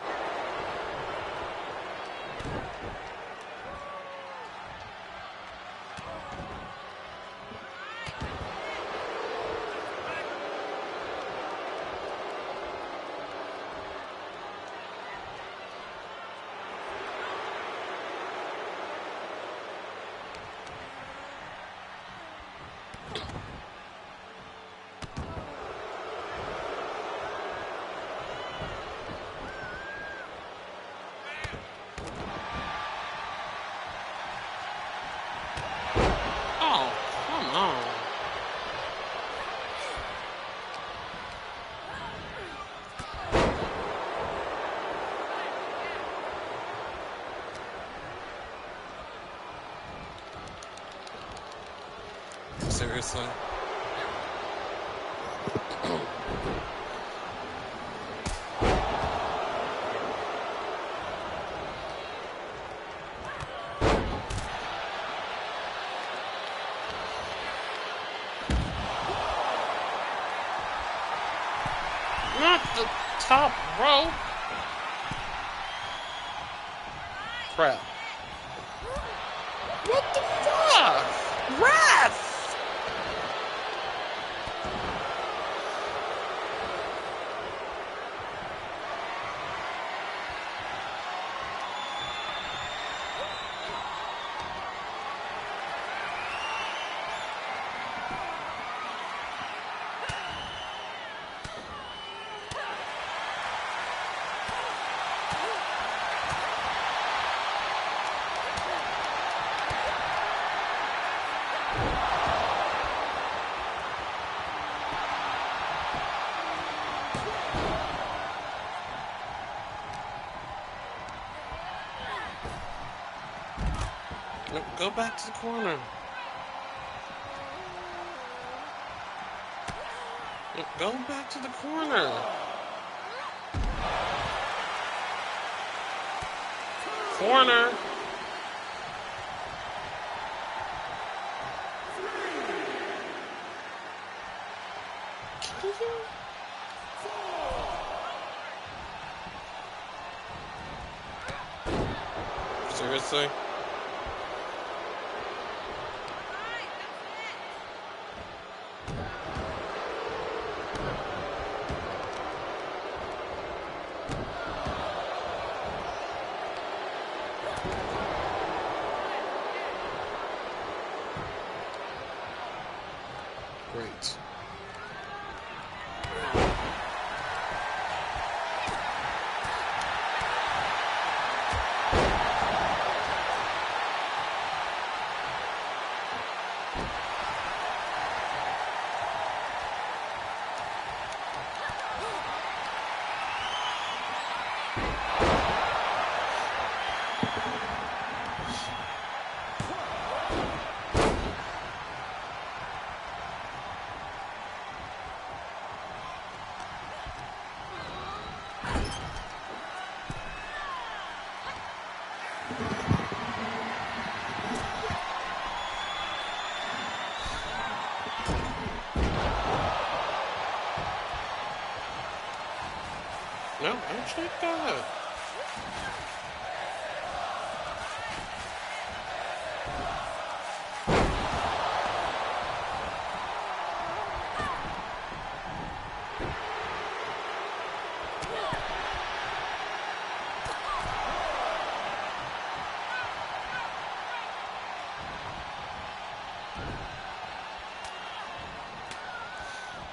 Oh, come on. Seriously? Not the top rope. Crap. What the fuck? Ref! No, go back to the corner. No, go back to the corner. Corner. Seriously? Great. No, actually, go ahead.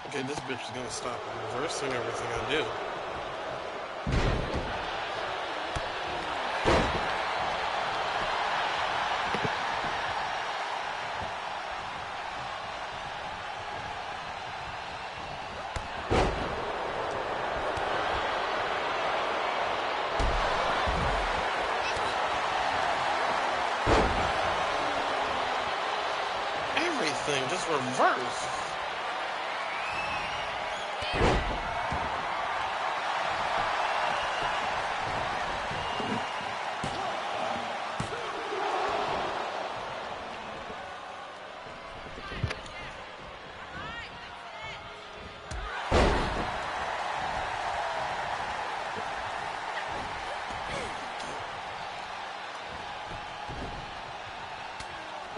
Okay, this bitch is gonna stop reversing everything I do. Everything just reversed.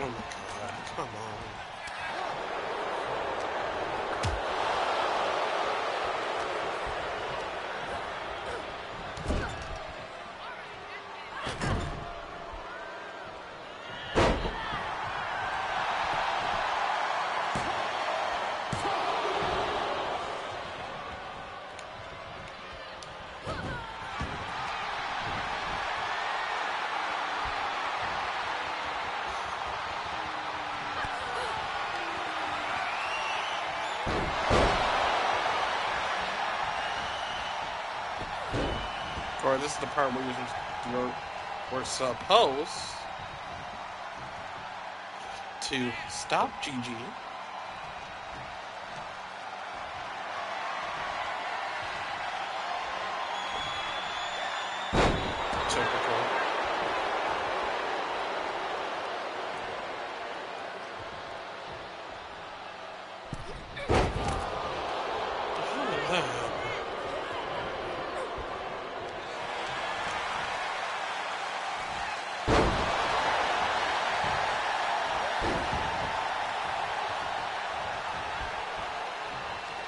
my god, come on. Or this is the part where we're supposed to stop Gigi. Typical. How did that happen?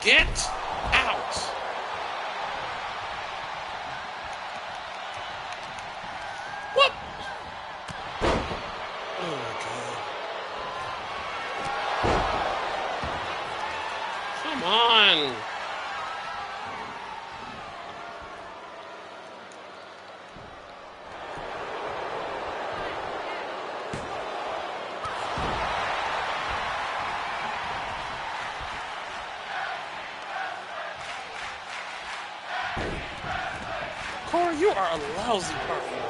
Get out! What? Oh my god. Come on! Corey, you are a lousy partner.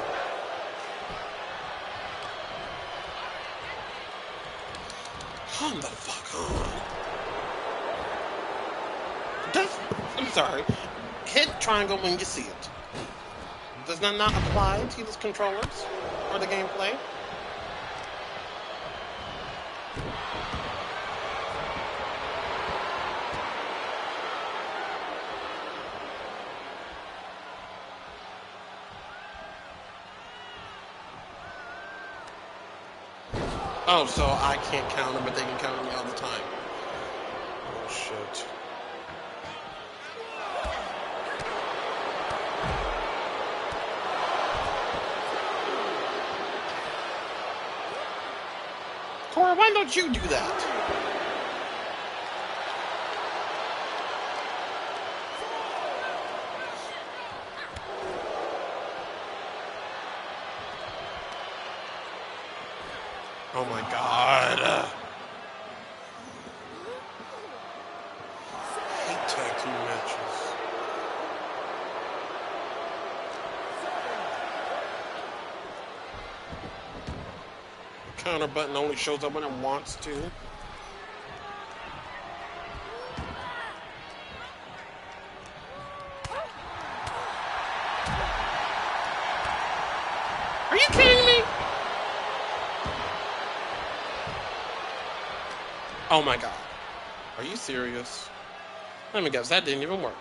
Come the fuck on. I'm sorry. Hit triangle when you see it. Does that not apply to these controllers or the gameplay? Oh, so I can't counter, but they can counter me all the time. Oh, shit. Cora, why don't you do that? Oh my god. I hate tag team matches. The counter button only shows up when it wants to. Are you kidding me? Oh my god. Are you serious? Let me guess, that didn't even work.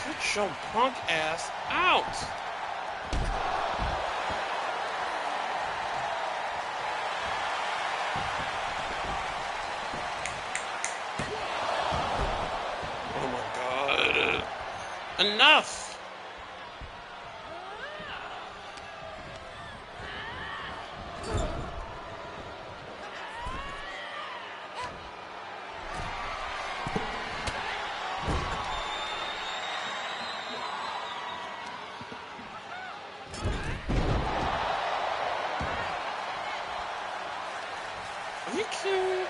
Get your punk ass out! Enough! Are you kidding me?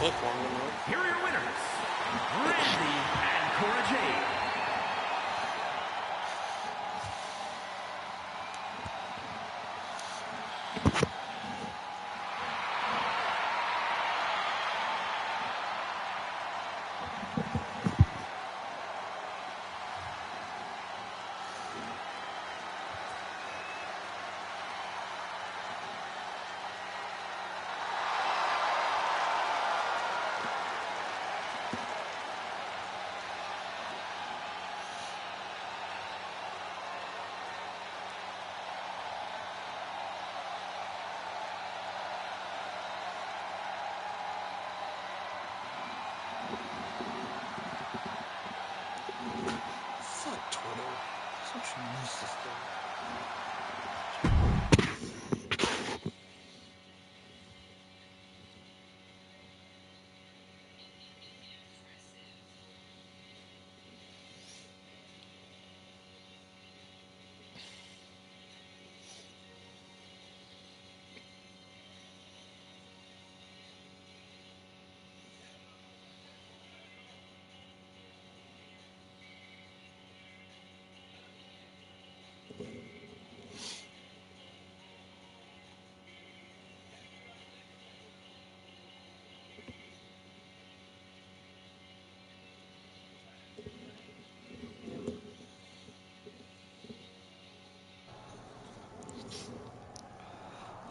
clip long enough. Here are your winners, Randy and Cora Jade. Fuck Twitter. Such a useless thing.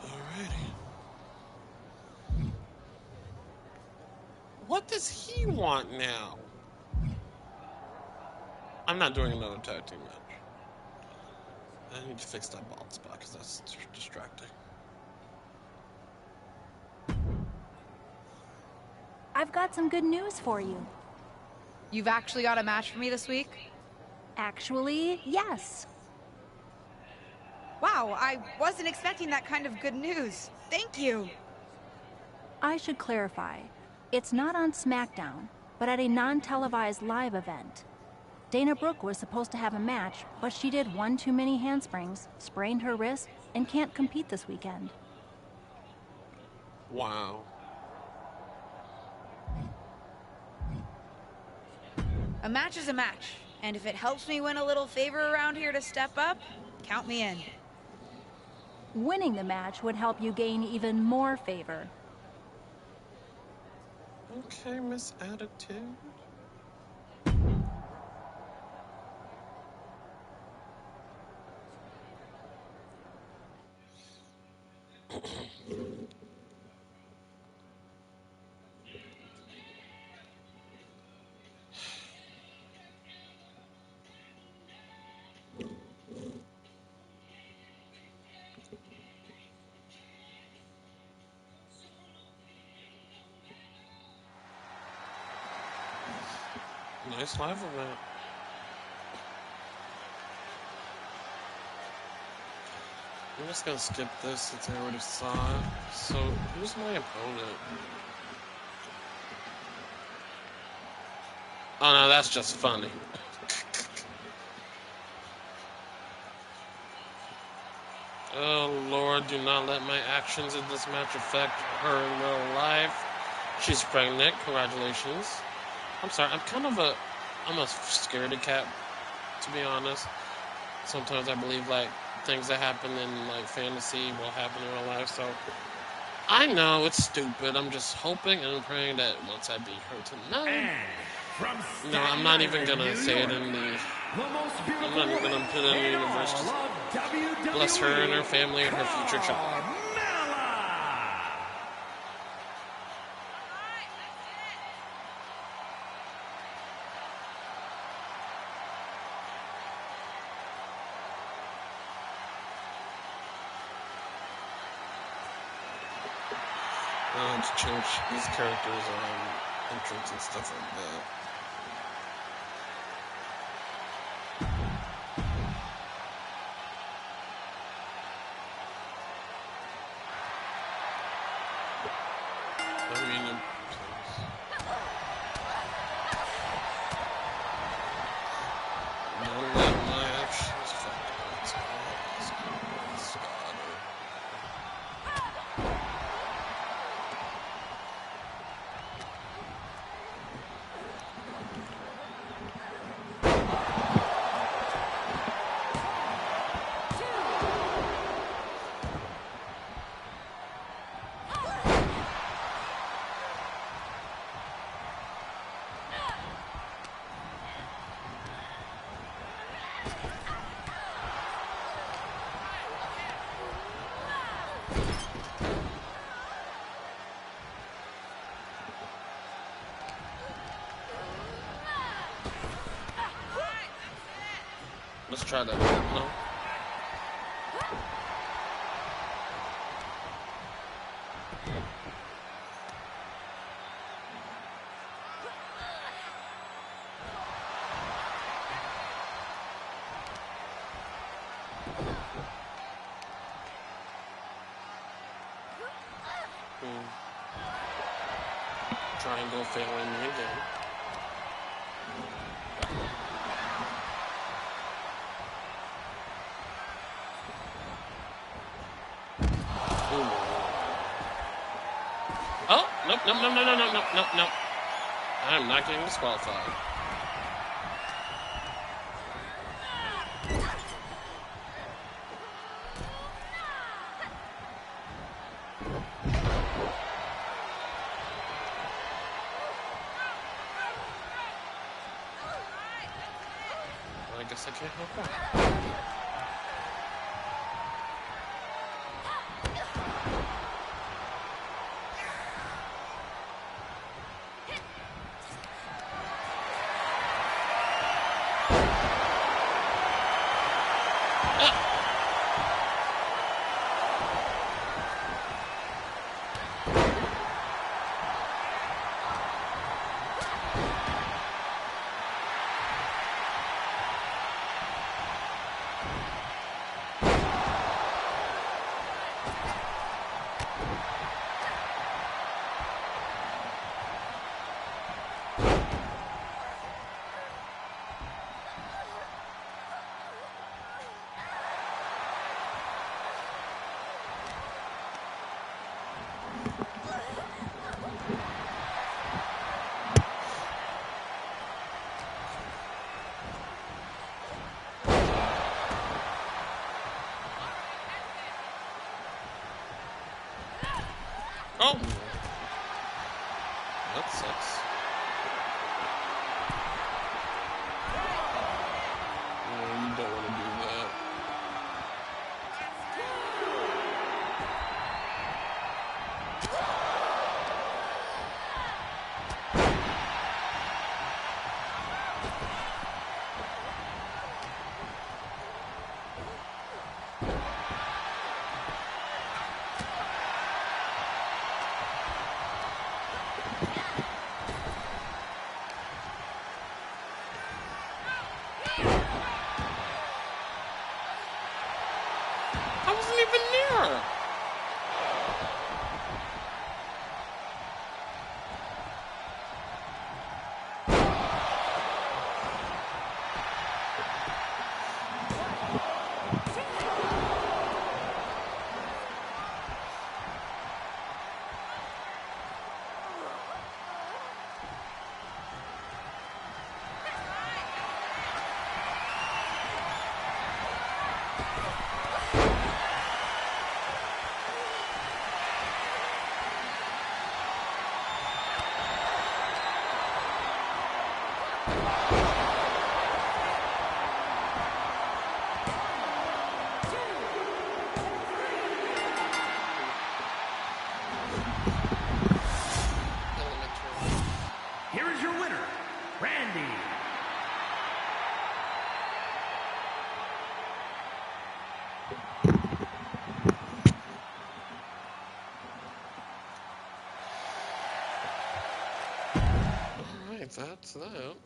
Alrighty. What does he want now? I'm not doing another tag team match. I need to fix that bald spot because that's distracting. I've got some good news for you. You've actually got a match for me this week? Actually, yes. Wow, I wasn't expecting that kind of good news. Thank you. I should clarify. It's not on SmackDown, but at a non-televised live event. Dana Brooke was supposed to have a match, but she did one too many handsprings, sprained her wrist, and can't compete this weekend. Wow. A match is a match, and if it helps me win a little favor around here to step up, count me in. Winning the match would help you gain even more favor. Okay, Miss Attitude. Nice live event. I'm just gonna skip this since I already saw it. So, who's my opponent? Oh no, that's just funny. Oh Lord, do not let my actions in this match affect her in real life. She's pregnant, congratulations. I'm sorry, I'm a scaredy cat, to be honest. Sometimes I believe, like, things that happen in, like, fantasy will happen in real life, so I know it's stupid. I'm just hoping and praying that once I beat her tonight. No, I'm not even gonna say it in the. I'm not even gonna put it in the universe. Just bless her and her family and her future child. To change these characters' entrance and stuff like that. I mean, don't let my actions just try to, no. Triangle failing me again. Oh, nope. I'm not getting disqualified. I guess I can't help that. Oh! That sucks. No, you don't want to do that. I wasn't even near her. Here is your winner, Randy. Alright, that's that.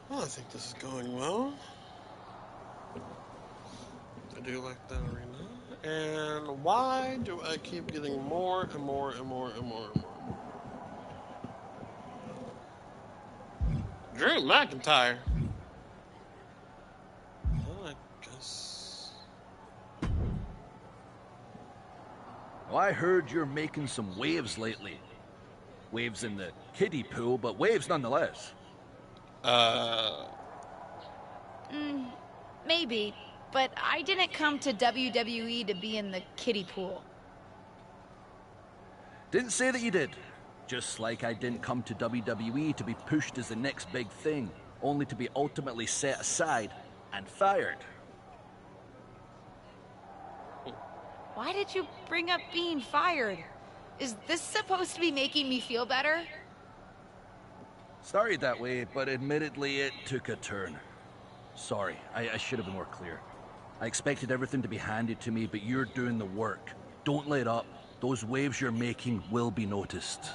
Well, I think this is going well. I do like that arena. And why do I keep getting more and more and more and more and more? Drew McIntyre. Well, I guess. Well, I heard you're making some waves lately. Waves in the kiddie pool, but waves nonetheless. Maybe, but I didn't come to WWE to be in the kiddie pool. Didn't say that you did. Just like I didn't come to WWE to be pushed as the next big thing, only to be ultimately set aside and fired. Why did you bring up being fired? Is this supposed to be making me feel better? Started that way, but admittedly it took a turn. Sorry, I should have been more clear. I expected everything to be handed to me, but you're doing the work. Don't let up. Those waves you're making will be noticed.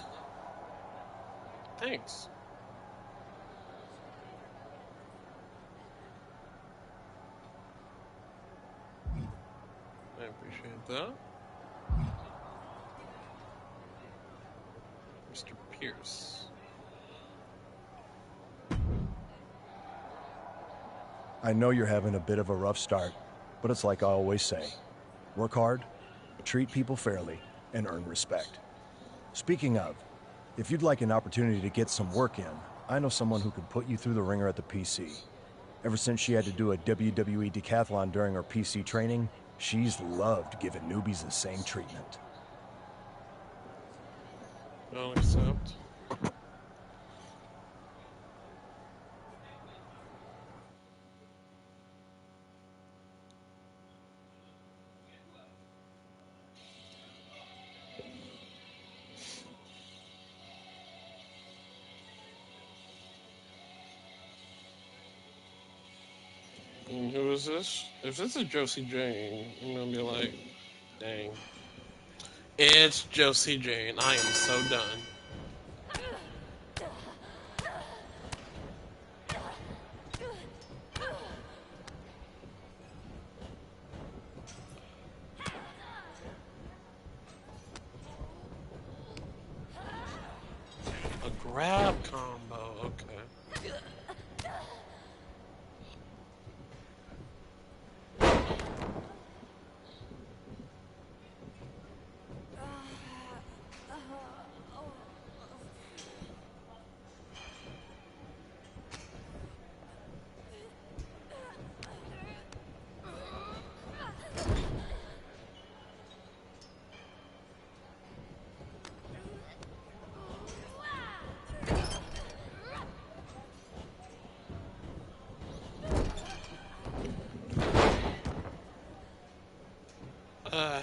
Thanks. I appreciate that. Mr. Pierce. I know you're having a bit of a rough start, but it's like I always say. Work hard, treat people fairly, and earn respect. Speaking of, if you'd like an opportunity to get some work in, I know someone who could put you through the ringer at the PC. Ever since she had to do a WWE decathlon during her PC training, she's loved giving newbies the same treatment. I'll accept. And who is this? If this is Josie Jane, I'm gonna be like, dang. It's Josie Jane. I am so done. A grab combo, okay.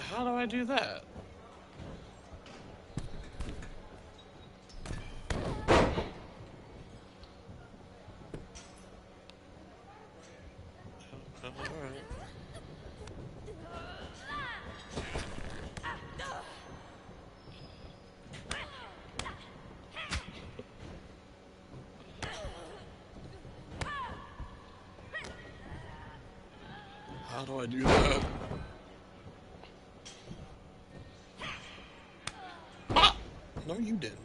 How do I do that? Alright. How do I do that? Ah! No, you didn't.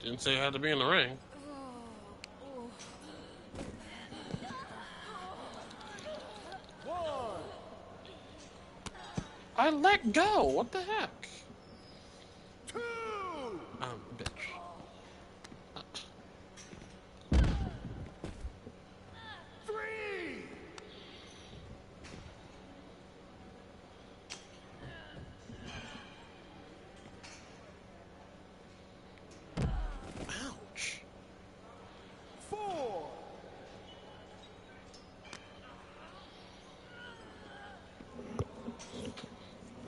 Didn't say I had to be in the ring. I let go. What the heck? Bitch. Ouch. 4.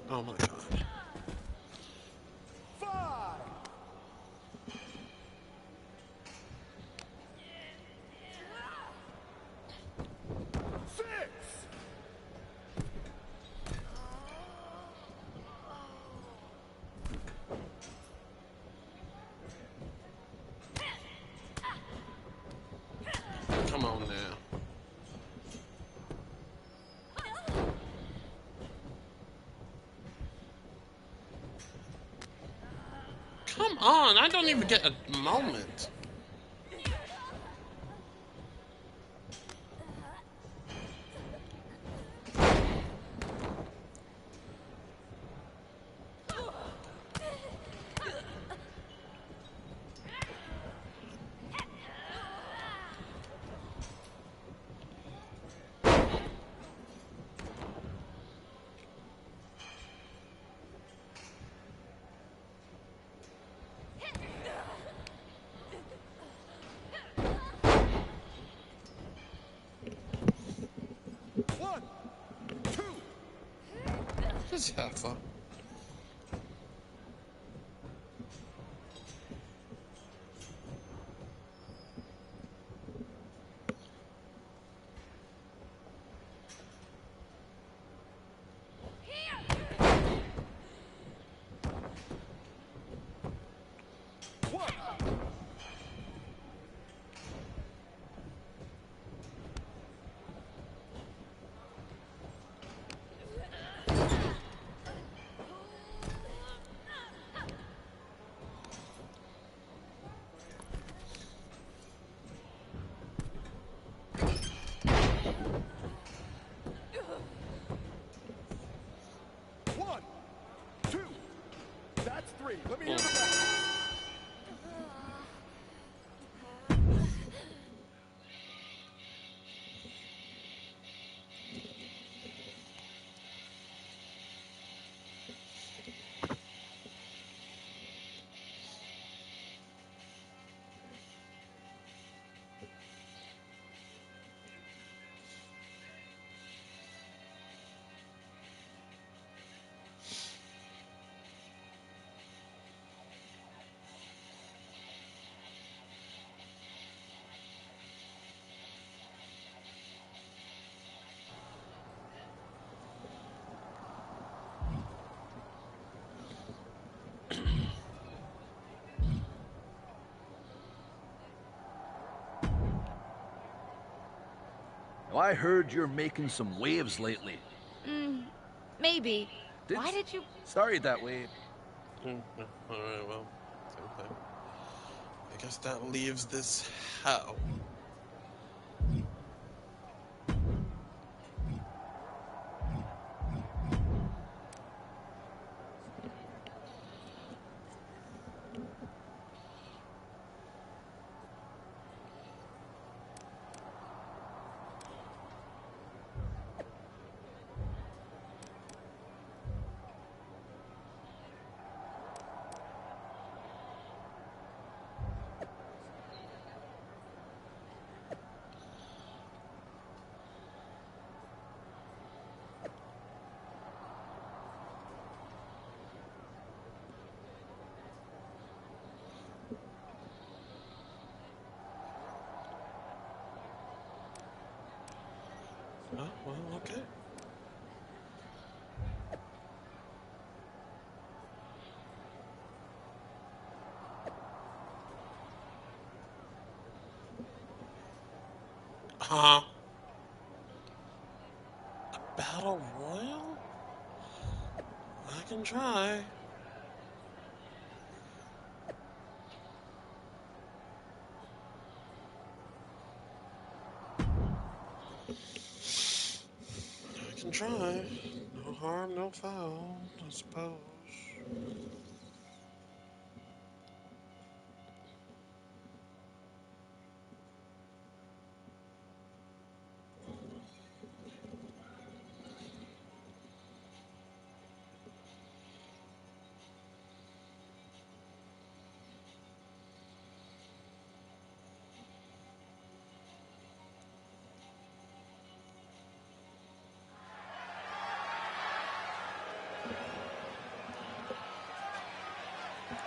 Oh my god. 5. 6. Come on, I don't even get a moment. Just have fun. Let me hear the back. I heard you're making some waves lately. Maybe. Why did you... Started that way. Alright, well, same thing. I guess that leaves this how. Oh, well, okay. Huh? A battle royal? I can try. I can try. No harm, no foul, I suppose.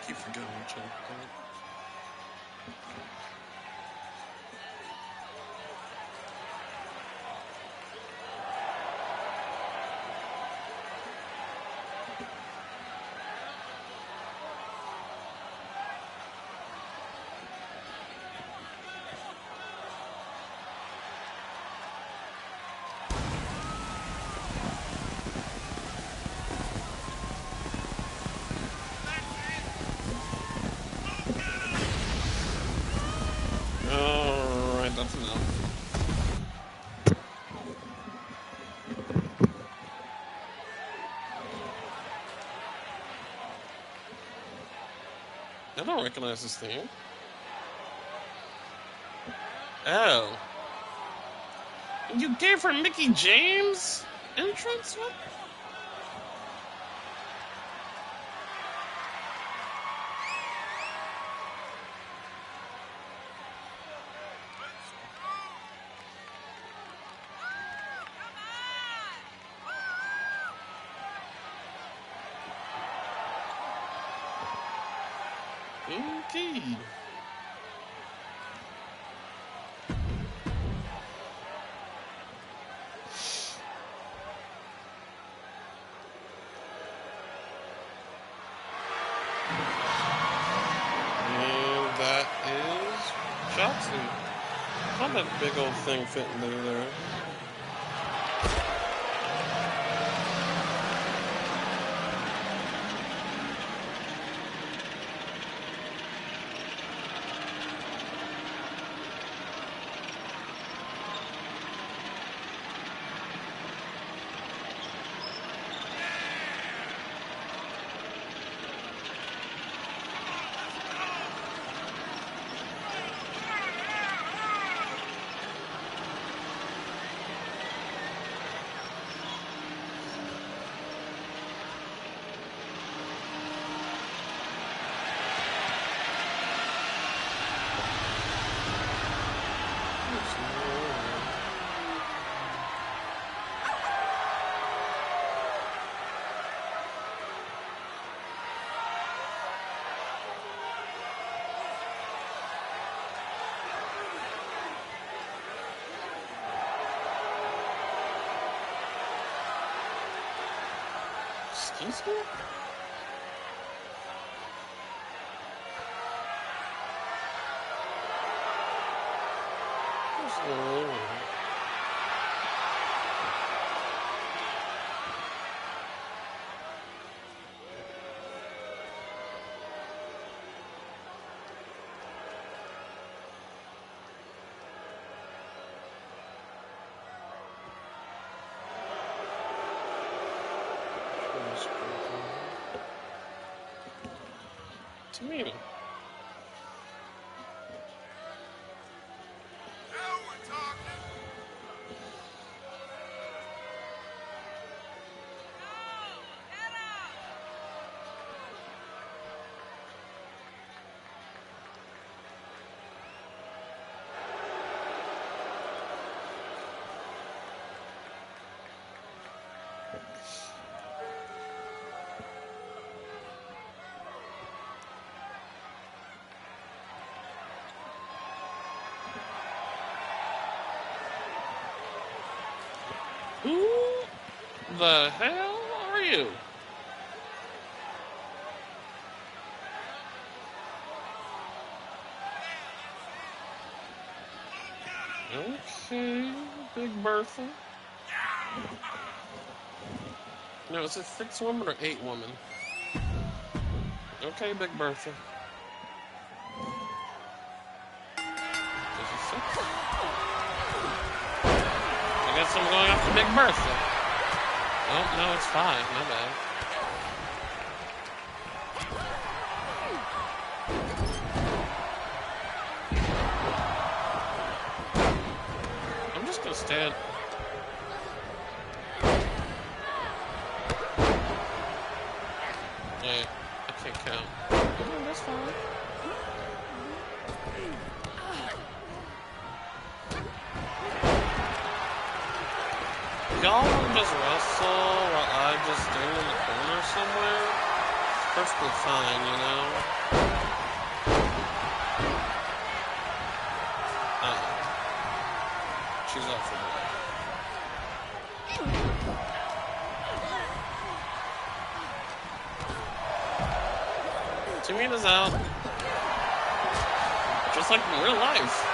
Keep forgetting which one. don't recognize this theme. Oh. You gave her Mickey James entrance? What? Indeed. And that is Shotzi. How that big old thing fit into there? Excuse me? Tamina. Who the hell are you? Okay, Big Bertha. No, is it 6 woman or 8 woman? Okay, Big Bertha. Is it 6? I guess I'm going after Big Bertha. Oh, no, it's 5. My bad. I'm just gonna stand. Yeah, I can't count. Oh, that's fine. Y'all wanna just wrestle while I just stand in the corner somewhere? It's perfectly fine, you know? She's up for that. Tamina's out. Just like in real life.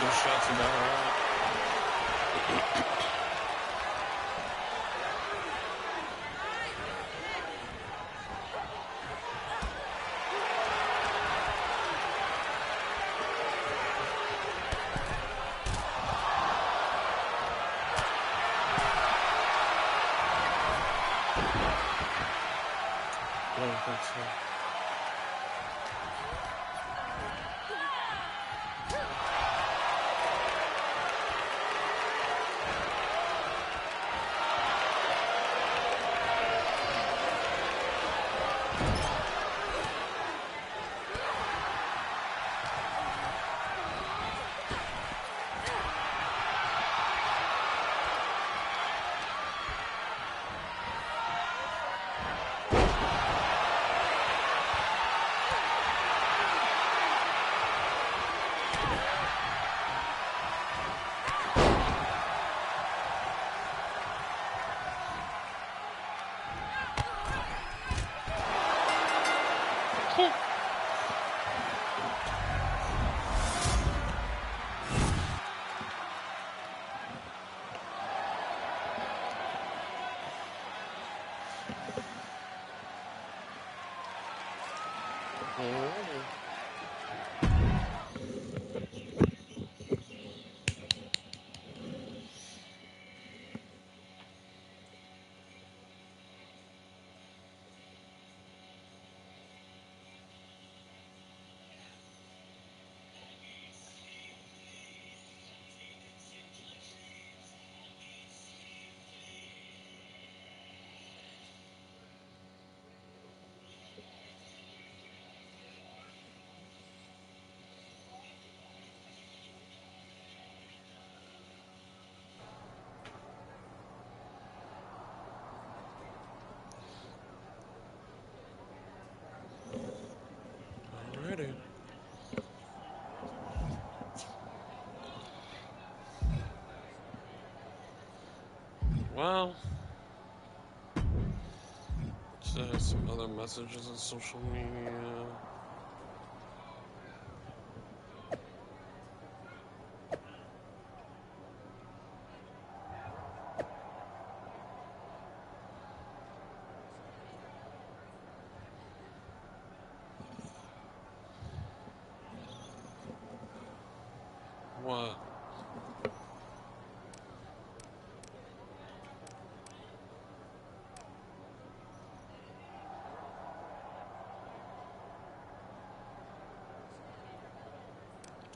Double shots about right. I don't think so. Alrighty. Well, some other messages on social media. What?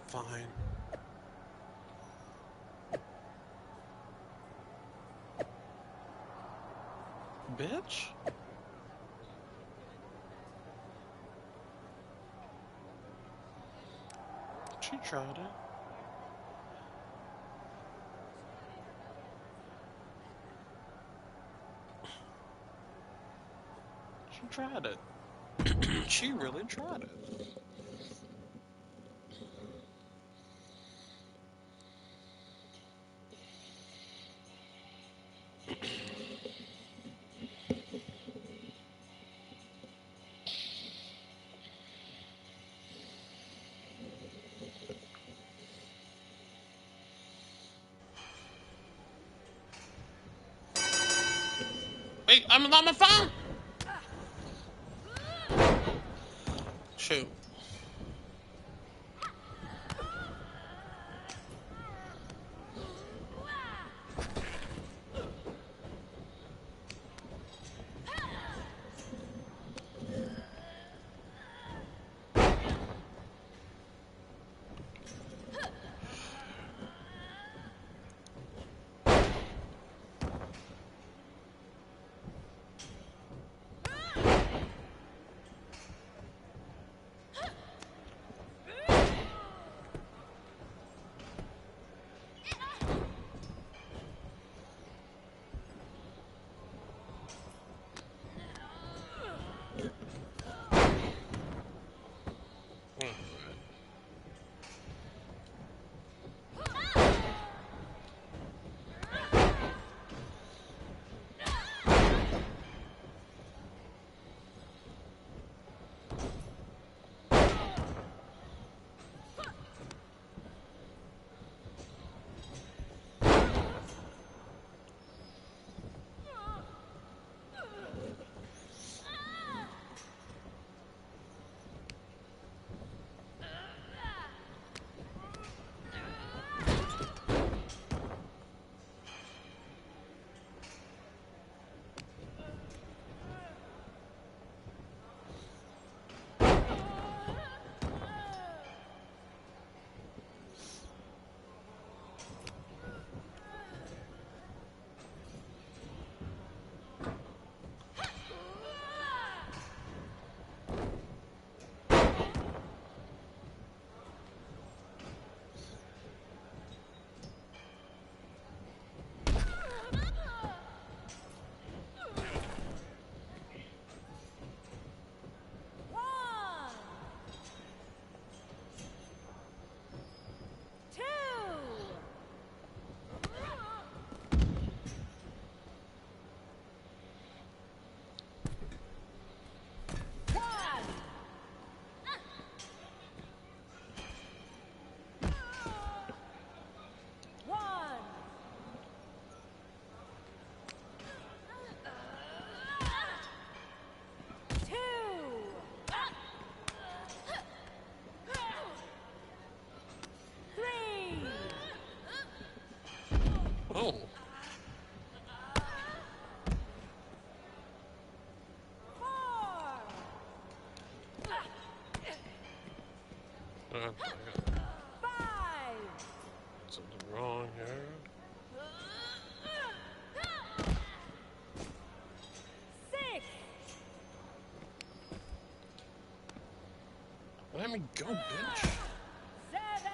Fine. Bitch? She tried it. She tried it. She really tried it. Wait, I'm on my phone! Shoot. Oh. Something wrong here. 6. Let me go, bitch. 7.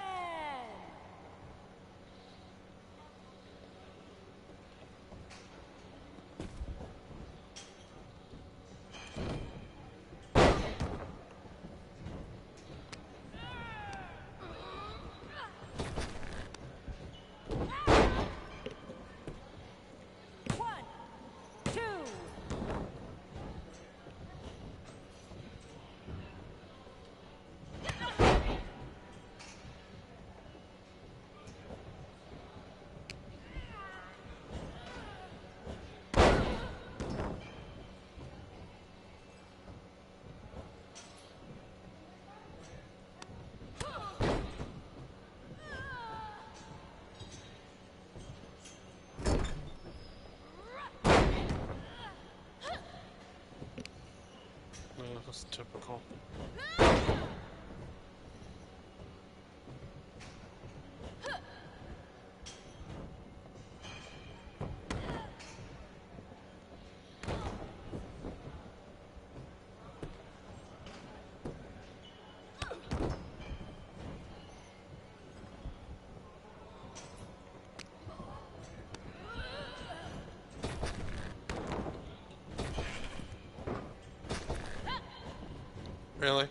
That's typical. Really?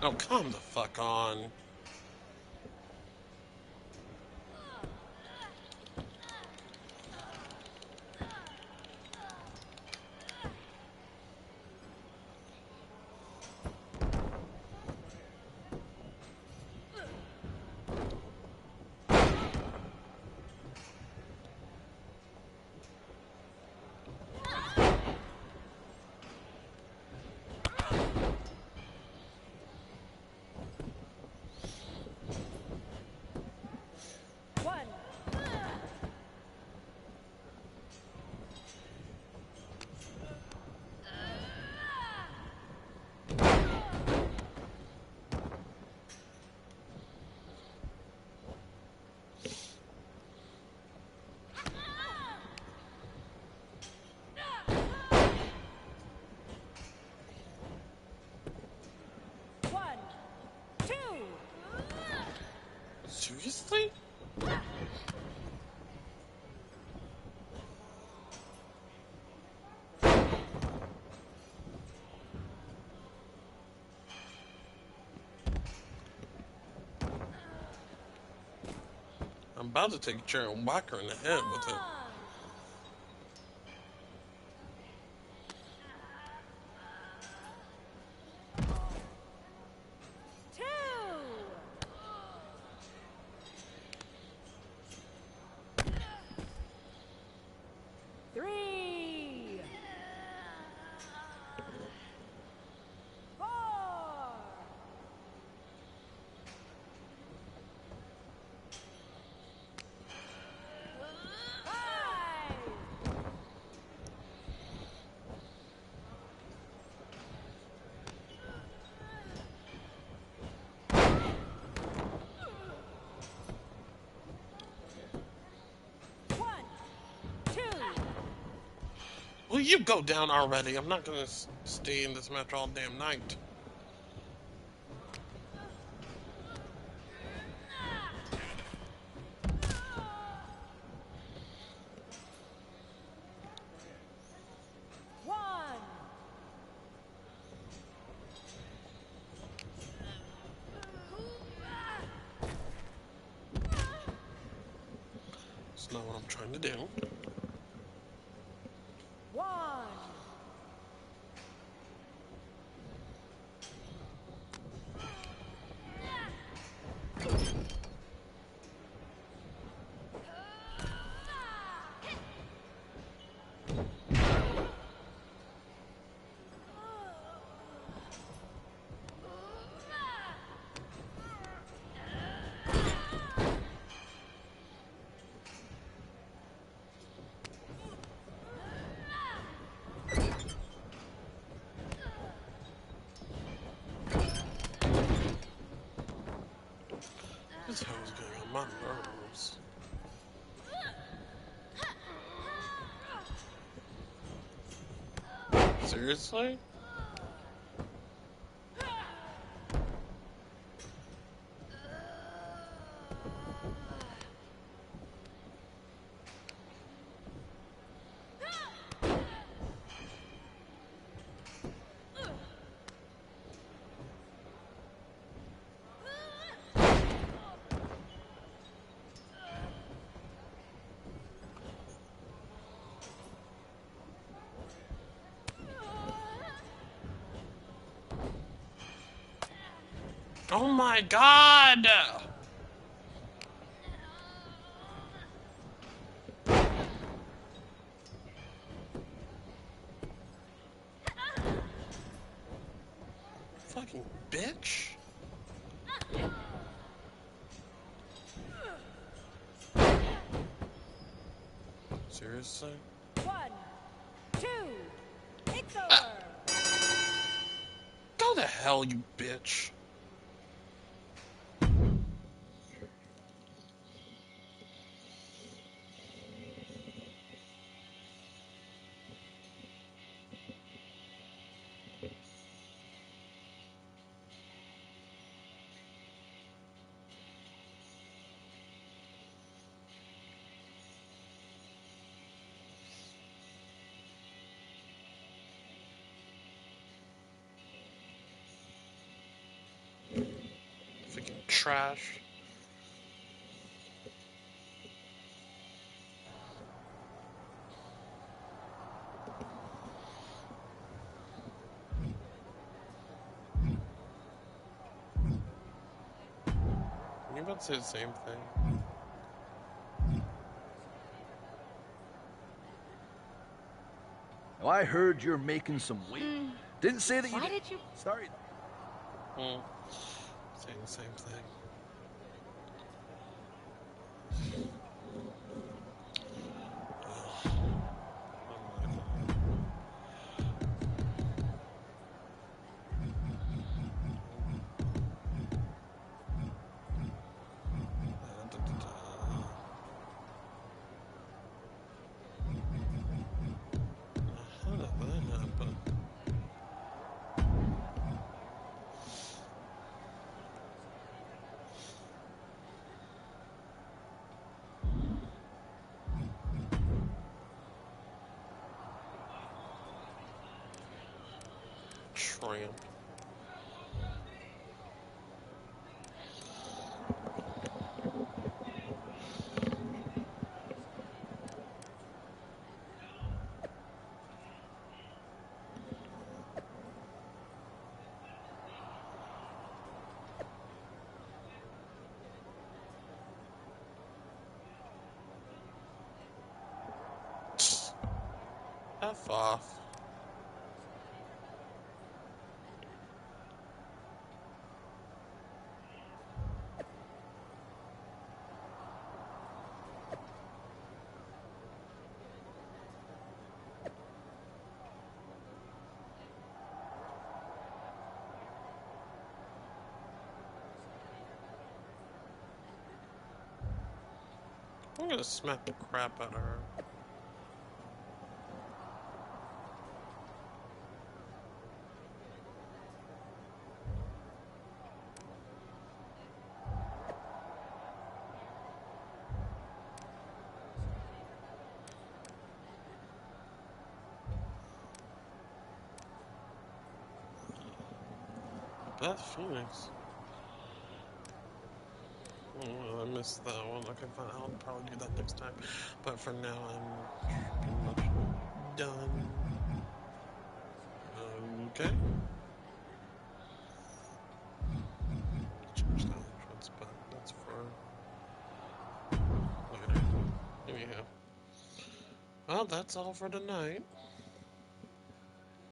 Oh, come the fuck on. Seriously? I'm about to take a chair and whack her in the head with it. Will you go down already? I'm not gonna stay in this match all damn night. That's not what I'm trying to do. One. This hoe's getting on my nerves. Seriously? Oh my god! Fucking bitch. Seriously? 1, 2, it's over. Go to hell, you bitch. Freaking trash. You about to say the same thing? Now, I heard you're making some weight. Didn't say that you Why did you? Sorry. Saying the same thing. How did that happen? Tramp. F off. I'm gonna smack the crap out of her. Beth Phoenix. Oh, I missed that one. Okay, fine. I'll probably do that next time. But for now, I'm pretty much done. Okay. Change that entrance, but that's for later. Anyhow. Well, that's all for tonight.